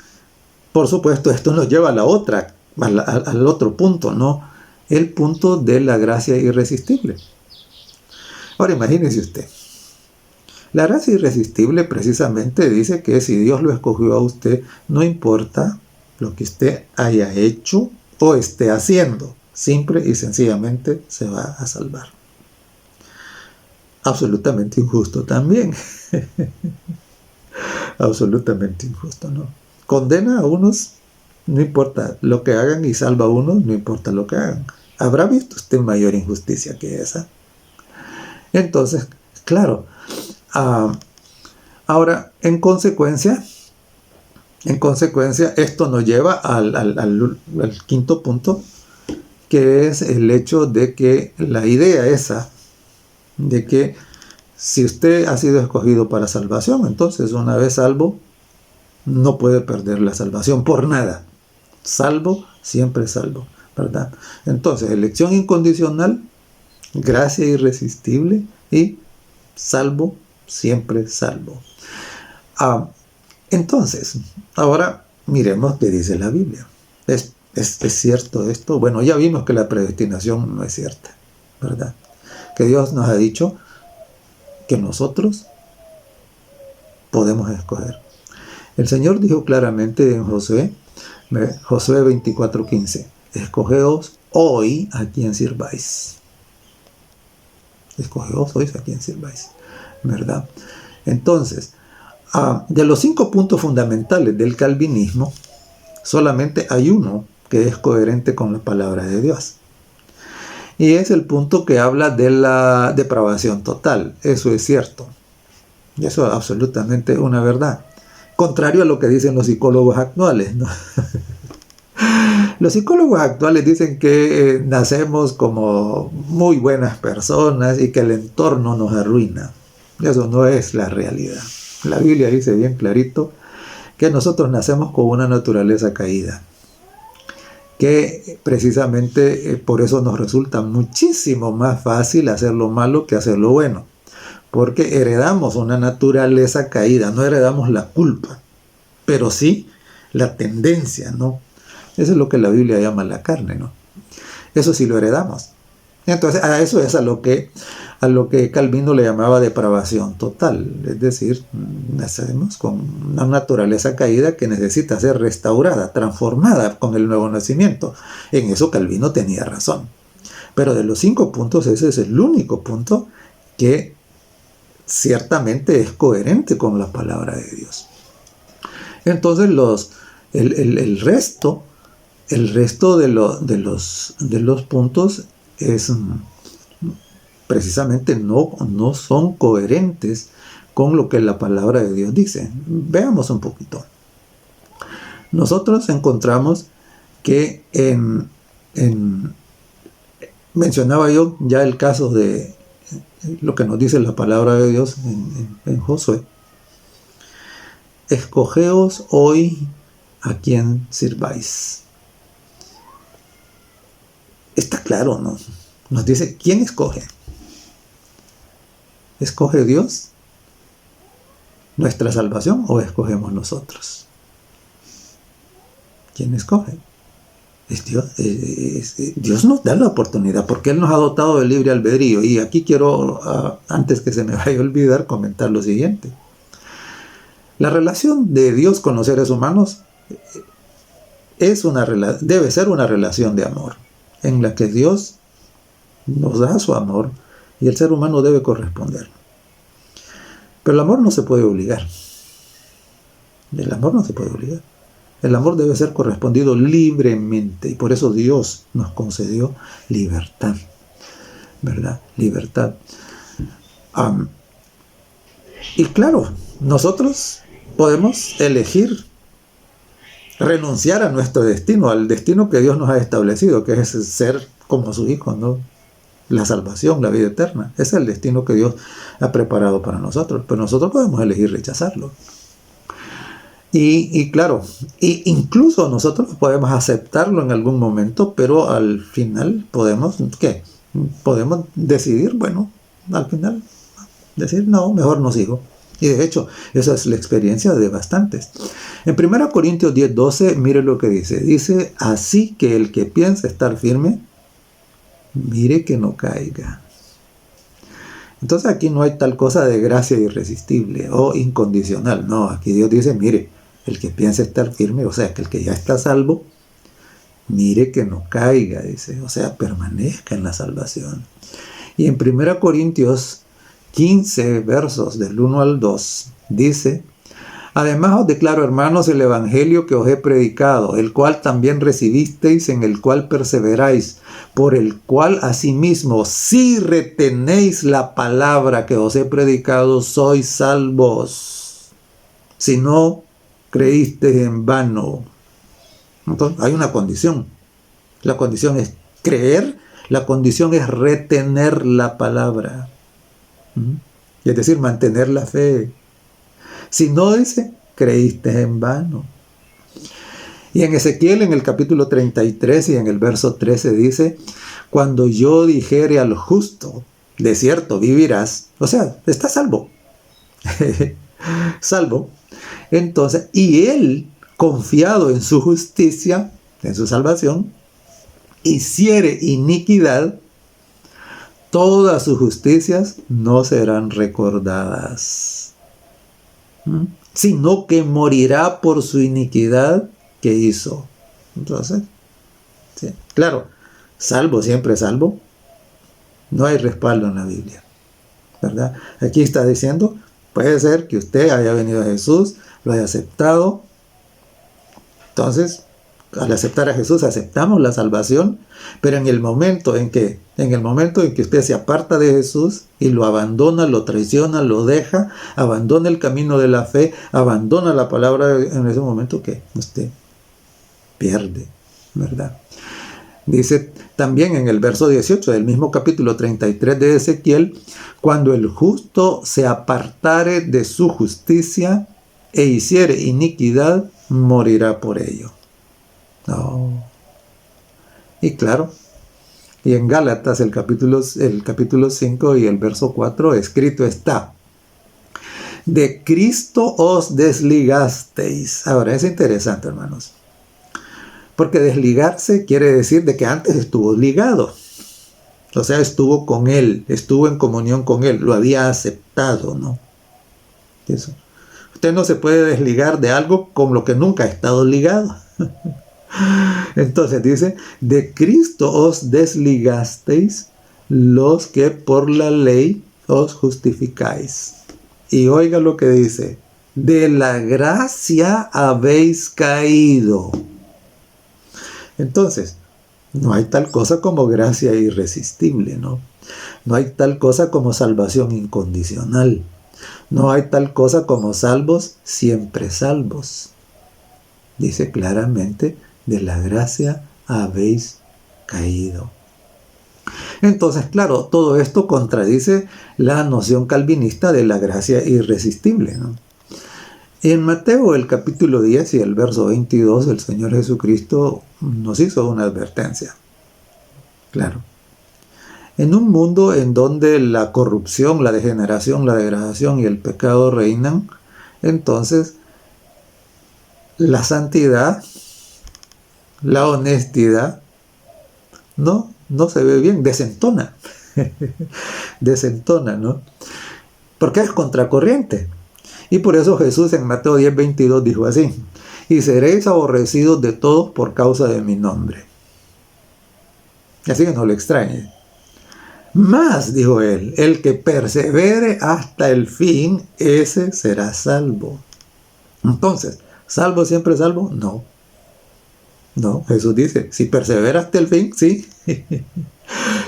por supuesto, esto nos lleva a al otro punto, ¿no? El punto de la gracia irresistible. Ahora imagínese usted. La gracia irresistible precisamente dice que si Dios lo escogió a usted, no importa lo que usted haya hecho o esté haciendo, simple y sencillamente se va a salvar. Absolutamente injusto también. Absolutamente injusto, ¿no? Condena a unos, no importa lo que hagan, y salva a unos, no importa lo que hagan. ¿Habrá visto usted mayor injusticia que esa? Entonces, claro, ahora, en consecuencia, esto nos lleva al quinto punto, que es el hecho de que la idea esa, de que si usted ha sido escogido para salvación, entonces una vez salvo, no puede perder la salvación por nada. Salvo, siempre salvo, ¿verdad? Entonces, elección incondicional, gracia irresistible y salvo, siempre salvo. Entonces, ahora miremos qué dice la Biblia. ¿Es cierto esto? Bueno, ya vimos que la predestinación no es cierta, ¿verdad? Que Dios nos ha dicho que nosotros podemos escoger. El Señor dijo claramente en Josué 24:15, escogeos hoy a quien sirváis. Escogeos hoy a quien sirváis, ¿verdad? Entonces, de los 5 puntos fundamentales del calvinismo, solamente hay uno que es coherente con la palabra de Dios. Y es el punto que habla de la depravación total. Eso es cierto. Y eso es absolutamente una verdad. Contrario a lo que dicen los psicólogos actuales, ¿no? Los psicólogos actuales dicen que nacemos como muy buenas personas y que el entorno nos arruina. Eso no es la realidad. La Biblia dice bien clarito que nosotros nacemos con una naturaleza caída, que precisamente por eso nos resulta muchísimo más fácil hacer lo malo que hacer lo bueno, porque heredamos una naturaleza caída, no heredamos la culpa, pero sí la tendencia, ¿no? Eso es lo que la Biblia llama la carne, ¿no? Eso sí lo heredamos. Entonces, a eso es a lo que Calvino le llamaba depravación total. Es decir, nacemos con una naturaleza caída que necesita ser restaurada, transformada con el nuevo nacimiento. En eso Calvino tenía razón. Pero de los 5 puntos, ese es el único punto que ciertamente es coherente con la palabra de Dios. Entonces, el resto de los puntos es precisamente no son coherentes con lo que la palabra de Dios dice. Veamos un poquito. Nosotros encontramos que mencionaba yo ya el caso de lo que nos dice la palabra de Dios en Josué. Escogeos hoy a quien sirváis. Está claro, ¿no? Nos dice, ¿quién escoge? ¿Escoge Dios nuestra salvación o escogemos nosotros? ¿Quién escoge? Es Dios. Dios nos da la oportunidad porque Él nos ha dotado de libre albedrío. Y aquí quiero, antes que se me vaya a olvidar, comentar lo siguiente. La relación de Dios con los seres humanos debe ser una relación de amor, en la que Dios nos da su amor y el ser humano debe corresponder. Pero el amor no se puede obligar. El amor no se puede obligar. El amor debe ser correspondido libremente y por eso Dios nos concedió libertad, ¿verdad? Libertad. Y claro, nosotros podemos elegir renunciar a nuestro destino, al destino que Dios nos ha establecido, que es ser como sus hijos, ¿no? La salvación, la vida eterna. Ese es el destino que Dios ha preparado para nosotros. Pero nosotros podemos elegir rechazarlo. Y claro, incluso nosotros podemos aceptarlo en algún momento, pero al final podemos, ¿qué? Podemos decidir, bueno, al final decir, no, mejor no sigo. Y de hecho, esa es la experiencia de bastantes. En 1 Corintios 10:12, mire lo que dice. Dice, así que el que piensa estar firme, mire que no caiga. Entonces aquí no hay tal cosa de gracia irresistible o incondicional. No, aquí Dios dice, mire, el que piensa estar firme, o sea, que el que ya está salvo, mire que no caiga, dice. O sea, permanezca en la salvación. Y en 1 Corintios 15, versos del 1 al 2, dice, además os declaro, hermanos, el evangelio que os he predicado, el cual también recibisteis, en el cual perseveráis, por el cual asimismo, si retenéis la palabra que os he predicado, sois salvos. Si no creísteis en vano. Entonces, hay una condición. La condición es creer, la condición es retener la palabra. Es decir, mantener la fe. Si no, dice, creíste en vano. Y en Ezequiel, en el capítulo 33 y en el verso 13 dice, cuando yo dijere al justo, de cierto vivirás, o sea, está salvo. Salvo. Entonces, y él, confiado en su justicia, en su salvación, hiciere iniquidad, todas sus justicias no serán recordadas, sino que morirá por su iniquidad que hizo. Entonces, sí, claro, salvo, siempre salvo, no hay respaldo en la Biblia, ¿verdad? Aquí está diciendo, puede ser que usted haya venido a Jesús, lo haya aceptado, entonces, al aceptar a Jesús aceptamos la salvación, pero en el momento en que usted se aparta de Jesús y lo abandona, lo traiciona, lo deja, abandona el camino de la fe, abandona la palabra, en ese momento que usted pierde, ¿verdad? Dice también en el verso 18 del mismo capítulo 33 de Ezequiel, cuando el justo se apartare de su justicia e hiciere iniquidad, morirá por ello. No. Y claro, y en Gálatas el capítulo 5 y el verso 4 escrito está, de Cristo os desligasteis. Ahora es interesante, hermanos, porque desligarse quiere decir de que antes estuvo ligado, o sea, estuvo con Él, estuvo en comunión con Él, lo había aceptado, ¿no? Eso. Usted no se puede desligar de algo con lo que nunca ha estado ligado. Entonces dice, de Cristo os desligasteis los que por la ley os justificáis. Y oiga lo que dice, de la gracia habéis caído. Entonces, no hay tal cosa como gracia irresistible, ¿no? No hay tal cosa como salvación incondicional. No hay tal cosa como salvos, siempre salvos. Dice claramente, de la gracia habéis caído. Entonces, claro, todo esto contradice la noción calvinista de la gracia irresistible, ¿no? En Mateo, el capítulo 10 y el verso 22, el Señor Jesucristo nos hizo una advertencia. Claro. En un mundo en donde la corrupción, la degeneración, la degradación y el pecado reinan, entonces la santidad, la honestidad, no se ve bien, desentona. Desentona, ¿no? Porque es contracorriente. Y por eso Jesús en Mateo 10:22 dijo así, y seréis aborrecidos de todos por causa de mi nombre. Así que no le extrañe. Mas, dijo él, el que persevere hasta el fin, ese será salvo. Entonces, ¿salvo siempre salvo? No. No, Jesús dice, si persevera hasta el fin, sí.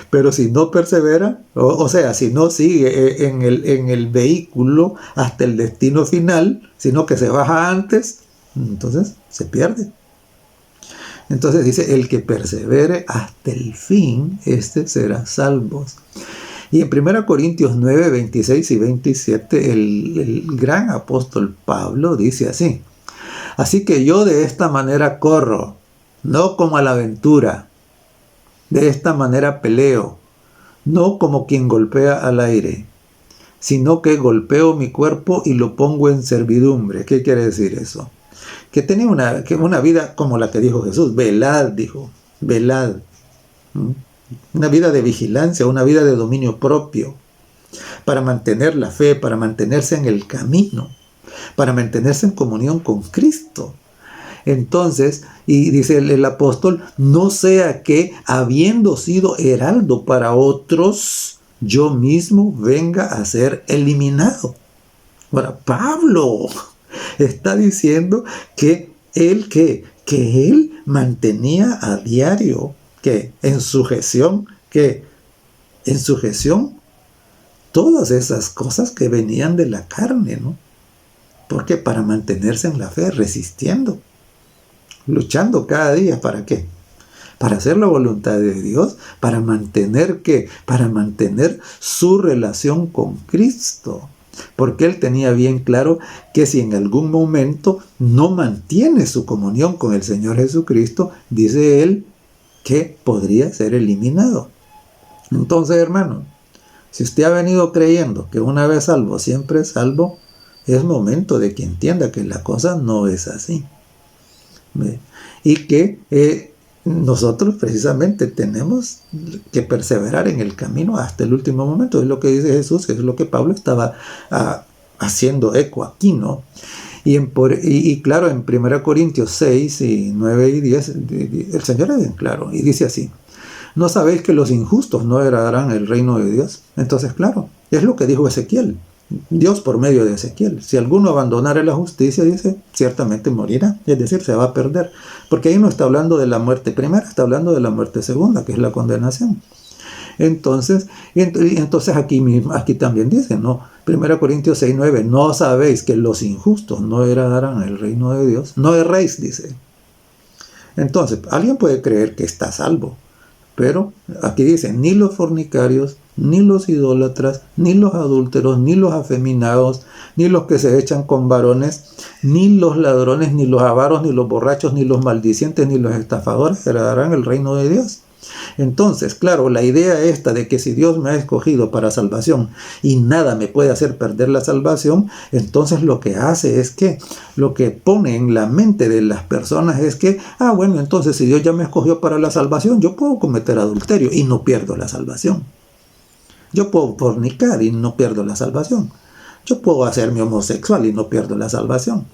Pero si no persevera, o sea, si no sigue en el vehículo hasta el destino final, sino que se baja antes, entonces se pierde. Entonces dice, el que persevere hasta el fin, este será salvo. Y en 1 Corintios 9, 26 y 27, el gran apóstol Pablo dice así, Así que yo de esta manera corro, no como a la aventura. De esta manera peleo, no como quien golpea al aire, sino que golpeo mi cuerpo y lo pongo en servidumbre. ¿Qué quiere decir eso? Que tenía una vida como la que dijo Jesús. Velad, dijo, velad. Una vida de vigilancia, una vida de dominio propio, para mantener la fe, para mantenerse en el camino, para mantenerse en comunión con Cristo. Entonces, y dice el apóstol, no sea que, habiendo sido heraldo para otros, yo mismo venga a ser eliminado. Ahora, Pablo está diciendo que él mantenía a diario, que en sujeción todas esas cosas que venían de la carne, ¿no? Porque para mantenerse en la fe, resistiendo, luchando cada día, ¿para qué? Para hacer la voluntad de Dios, para mantener ¿qué? Para mantener su relación con Cristo. Porque él tenía bien claro que si en algún momento no mantiene su comunión con el Señor Jesucristo, dice él que podría ser eliminado. Entonces, hermano, si usted ha venido creyendo que una vez salvo, siempre es salvo, es momento de que entienda que la cosa no es así. Y que nosotros precisamente tenemos que perseverar en el camino hasta el último momento. Es lo que dice Jesús, es lo que Pablo estaba haciendo eco aquí, ¿no? Y claro, en 1 Corintios 6, y 9 y 10, el Señor es bien claro, y dice así: ¿no sabéis que los injustos no heredarán el reino de Dios? Entonces, claro, es lo que dijo Ezequiel, Dios por medio de Ezequiel. Si alguno abandonare la justicia, dice, ciertamente morirá, es decir, se va a perder. Porque ahí no está hablando de la muerte primera, está hablando de la muerte segunda, que es la condenación. Entonces aquí también dice, ¿no? 1 Corintios 6, 9, ¿no sabéis que los injustos no heredarán el reino de Dios? No erréis, dice. Entonces, alguien puede creer que está salvo, pero aquí dice, ni los fornicarios, ni los idólatras, ni los adúlteros, ni los afeminados, ni los que se echan con varones, ni los ladrones, ni los avaros, ni los borrachos, ni los maldicientes, ni los estafadores heredarán el reino de Dios. Entonces, claro, la idea esta de que si Dios me ha escogido para salvación y nada me puede hacer perder la salvación, entonces lo que hace es que, lo que pone en la mente de las personas es que, bueno, entonces si Dios ya me escogió para la salvación, yo puedo cometer adulterio y no pierdo la salvación. Yo puedo fornicar y no pierdo la salvación. Yo puedo hacerme homosexual y no pierdo la salvación.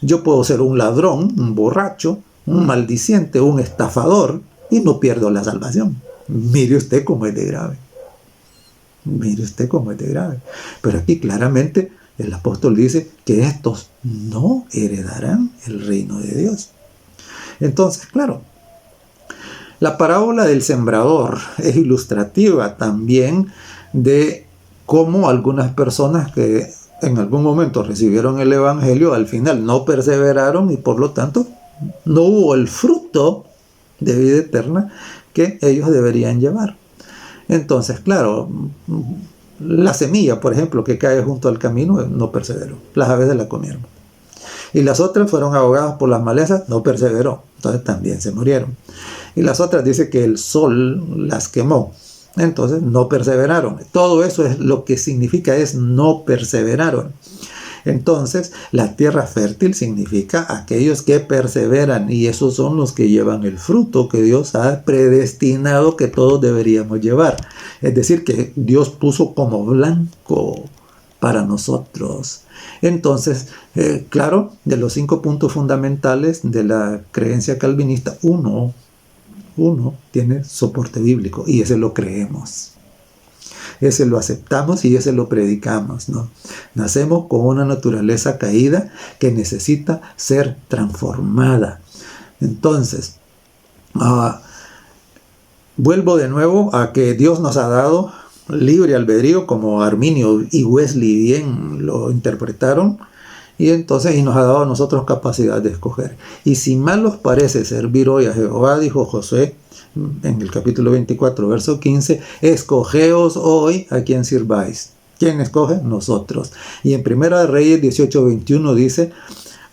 Yo puedo ser un ladrón, un borracho, un maldiciente, un estafador y no pierdo la salvación. Mire usted cómo es de grave. Mire usted cómo es de grave. Pero aquí claramente el apóstol dice que estos no heredarán el reino de Dios. Entonces, claro, la parábola del sembrador es ilustrativa también de cómo algunas personas que en algún momento recibieron el evangelio al final no perseveraron y por lo tanto no hubo el fruto de vida eterna que ellos deberían llevar. Entonces, claro, la semilla, por ejemplo, que cae junto al camino no perseveró, las aves se la comieron. Y las otras fueron ahogadas por las malezas, no perseveró, entonces también se murieron. Y las otras dice que el sol las quemó, entonces no perseveraron. Todo eso es lo que significa es no perseveraron. Entonces, la tierra fértil significa aquellos que perseveran y esos son los que llevan el fruto que Dios ha predestinado que todos deberíamos llevar. Es decir, que Dios puso como blanco para nosotros. Entonces, claro, de los 5 puntos fundamentales de la creencia calvinista, uno tiene soporte bíblico y ese lo creemos. Ese lo aceptamos y ese lo predicamos, ¿no? Nacemos con una naturaleza caída que necesita ser transformada. Entonces, vuelvo de nuevo a que Dios nos ha dado libre albedrío, como Arminio y Wesley bien lo interpretaron, y entonces nos ha dado a nosotros capacidad de escoger. Y si mal os parece servir hoy a Jehová, dijo Josué en el capítulo 24, verso 15, escogeos hoy a quien sirváis. ¿Quién escoge? Nosotros. Y en 1 Reyes 18, 21 dice,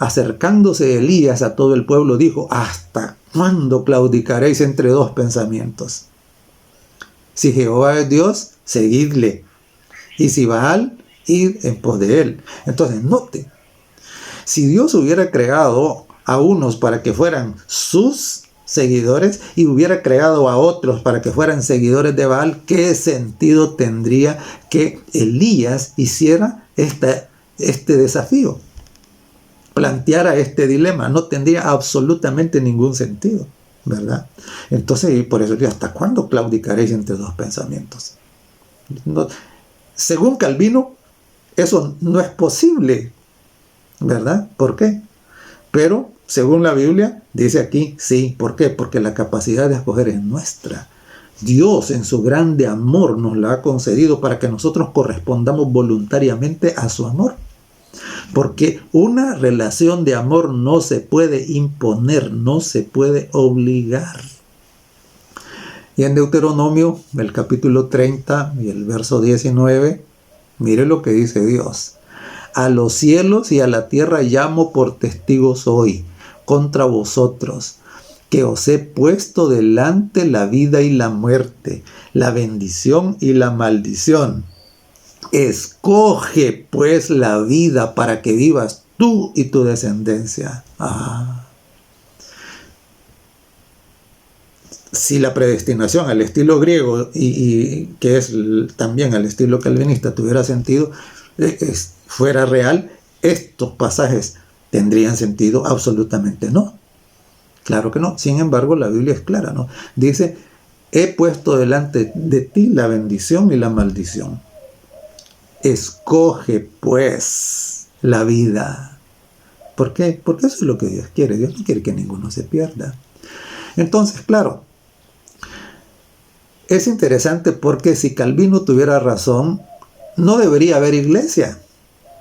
acercándose Elías a todo el pueblo, dijo: ¿hasta cuándo claudicaréis entre dos pensamientos? Si Jehová es Dios, seguidle, y si Baal, id en pos de él. Entonces, note, si Dios hubiera creado a unos para que fueran sus seguidores y hubiera creado a otros para que fueran seguidores de Baal, ¿qué sentido tendría que Elías hiciera este desafío? Planteara este dilema. No tendría absolutamente ningún sentido, ¿verdad? Entonces, y por eso digo, ¿hasta cuándo claudicaréis entre dos pensamientos? No, según Calvino, eso no es posible, ¿verdad? ¿Por qué? Pero según la Biblia, dice aquí, sí. ¿Por qué? Porque la capacidad de escoger es nuestra. Dios en su grande amor nos la ha concedido para que nosotros correspondamos voluntariamente a su amor. Porque una relación de amor no se puede imponer, no se puede obligar. Y en Deuteronomio, el capítulo 30 y el verso 19, mire lo que dice Dios. A los cielos y a la tierra llamo por testigos hoy contra vosotros, que os he puesto delante la vida y la muerte, la bendición y la maldición. Escoge pues la vida para que vivas tú y tu descendencia. Si la predestinación al estilo griego y que es también al estilo calvinista tuviera sentido, fuera real, estos pasajes tendrían sentido. Absolutamente no. Claro que no. Sin embargo, la Biblia es clara, ¿no? Dice: he puesto delante de ti la bendición y la maldición. Escoge pues la vida. ¿Por qué? Porque eso es lo que Dios quiere. Dios no quiere que ninguno se pierda. Entonces, claro, es interesante porque si Calvino tuviera razón, no debería haber iglesia,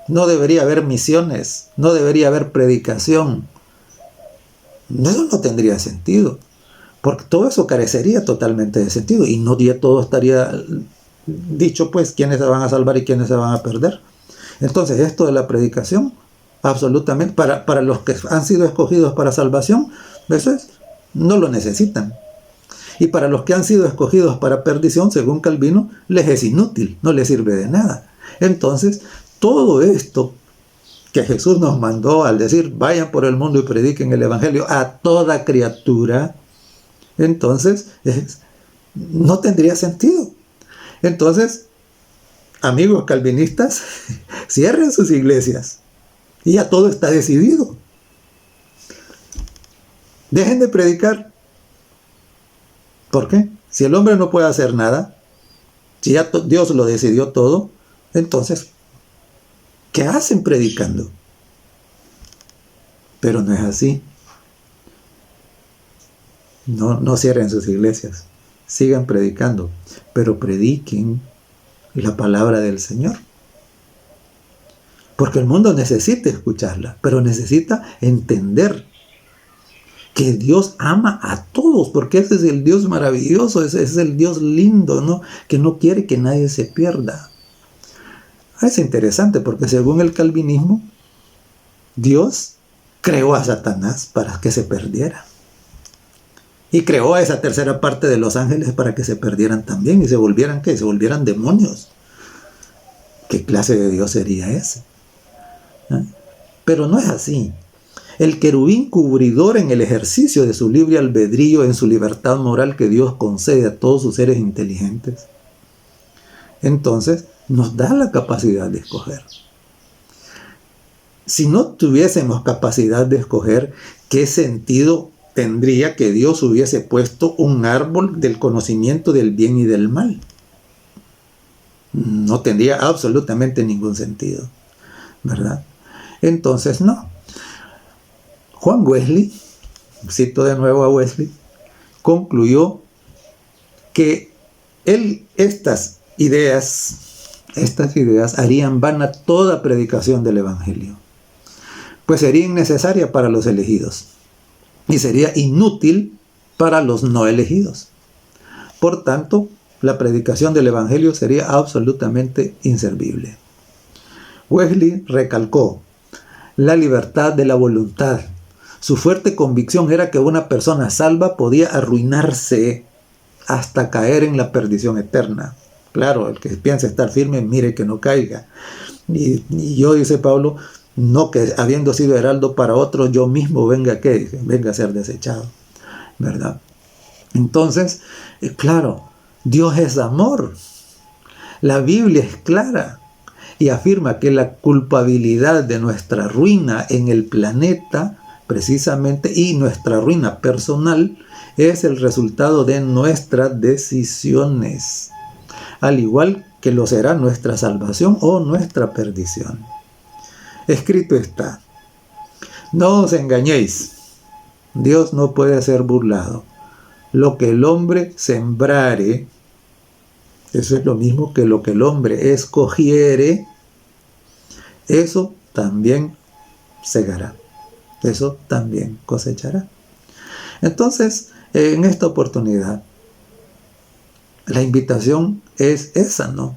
no debería haber misiones, no debería haber predicación. Eso no tendría sentido, porque todo eso carecería totalmente de sentido y no todo estaría dicho, pues, quiénes se van a salvar y quiénes se van a perder. Entonces, esto de la predicación, absolutamente, para los que han sido escogidos para salvación, eso es, no lo necesitan. Y para los que han sido escogidos para perdición, según Calvino, les es inútil, no les sirve de nada. Entonces, todo esto que Jesús nos mandó al decir: vayan por el mundo y prediquen el evangelio a toda criatura, entonces no tendría sentido. Entonces, amigos calvinistas, cierren sus iglesias y ya todo está decidido. Dejen de predicar. ¿Por qué? Si el hombre no puede hacer nada, si ya Dios lo decidió todo, entonces, ¿qué hacen predicando? Pero no es así. No cierren sus iglesias. Sigan predicando, pero prediquen la palabra del Señor. Porque el mundo necesita escucharla, pero necesita entender que Dios ama a todos, porque ese es el Dios maravilloso, ese es el Dios lindo, ¿no? Que no quiere que nadie se pierda. Es interesante porque según el calvinismo, Dios creó a Satanás para que se perdiera. Y creó a esa tercera parte de los ángeles para que se perdieran también y se volvieran, ¿qué? Se volvieran demonios. ¿Qué clase de Dios sería ese? Pero no es así. El querubín cubridor en el ejercicio de su libre albedrío, en su libertad moral que Dios concede a todos sus seres inteligentes, entonces nos da la capacidad de escoger. Si no tuviésemos capacidad de escoger, ¿qué sentido tendría que Dios hubiese puesto un árbol del conocimiento del bien y del mal? No tendría absolutamente ningún sentido, ¿verdad? Entonces, no. Juan Wesley, cito de nuevo a Wesley, concluyó que estas ideas harían vana toda predicación del Evangelio, pues sería innecesaria para los elegidos y sería inútil para los no elegidos. Por tanto, la predicación del Evangelio sería absolutamente inservible. Wesley recalcó: la libertad de la voluntad. Su fuerte convicción era que una persona salva podía arruinarse hasta caer en la perdición eterna. Claro, el que piensa estar firme, mire que no caiga. Y yo, dice Pablo, no que habiendo sido heraldo para otros, yo mismo venga a ser desechado, ¿verdad? Entonces, claro, Dios es amor. La Biblia es clara y afirma que la culpabilidad de nuestra ruina en el planeta, precisamente, y nuestra ruina personal, es el resultado de nuestras decisiones, al igual que lo será nuestra salvación o nuestra perdición. Escrito está: no os engañéis, Dios no puede ser burlado. Lo que el hombre sembrare, eso es lo mismo que lo que el hombre escogiere, eso también segará, eso también cosechará. Entonces, en esta oportunidad, la invitación es esa, ¿no?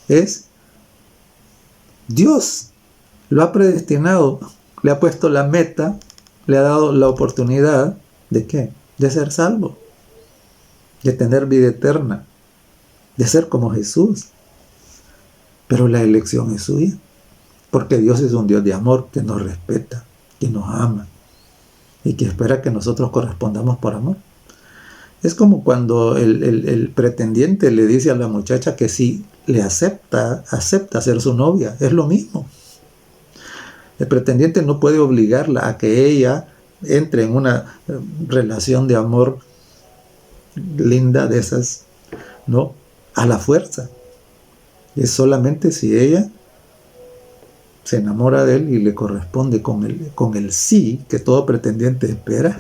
Es Dios lo ha predestinado, le ha puesto la meta, le ha dado la oportunidad ¿de qué? De ser salvo, de tener vida eterna, de ser como Jesús. Pero la elección es suya, porque Dios es un Dios de amor que nos respeta, que nos ama y que espera que nosotros correspondamos por amor. Es como cuando el pretendiente le dice a la muchacha que si le acepta ser su novia. Es lo mismo. El pretendiente no puede obligarla a que ella entre en una relación de amor linda de esas, ¿no? A la fuerza. Es solamente si ella se enamora de él y le corresponde con el sí que todo pretendiente espera.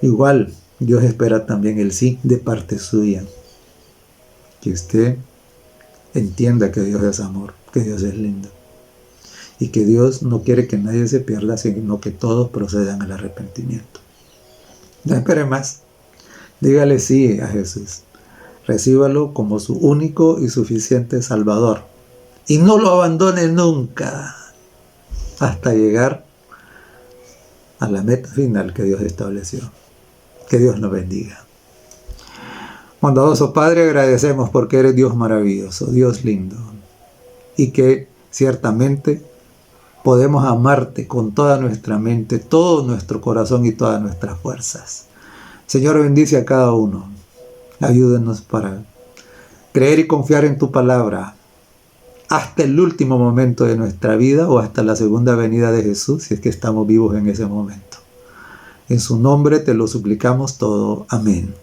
Igual, Dios espera también el sí de parte suya. Que usted entienda que Dios es amor, que Dios es lindo. Y que Dios no quiere que nadie se pierda, sino que todos procedan al arrepentimiento. No espere más. Dígale sí a Jesús. Recíbalo como su único y suficiente Salvador. Y no lo abandone nunca hasta llegar a la meta final que Dios estableció. Que Dios nos bendiga. Bondadoso Padre, agradecemos porque eres Dios maravilloso, Dios lindo. Y que ciertamente podemos amarte con toda nuestra mente, todo nuestro corazón y todas nuestras fuerzas. Señor, bendice a cada uno. Ayúdenos para creer y confiar en tu palabra hasta el último momento de nuestra vida o hasta la segunda venida de Jesús, si es que estamos vivos en ese momento. En su nombre te lo suplicamos todo. Amén.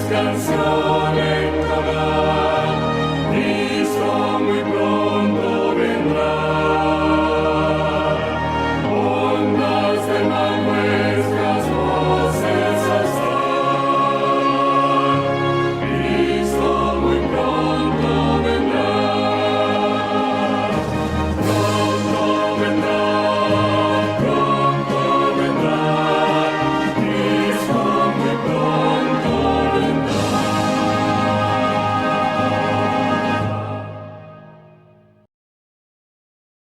Canción entonar.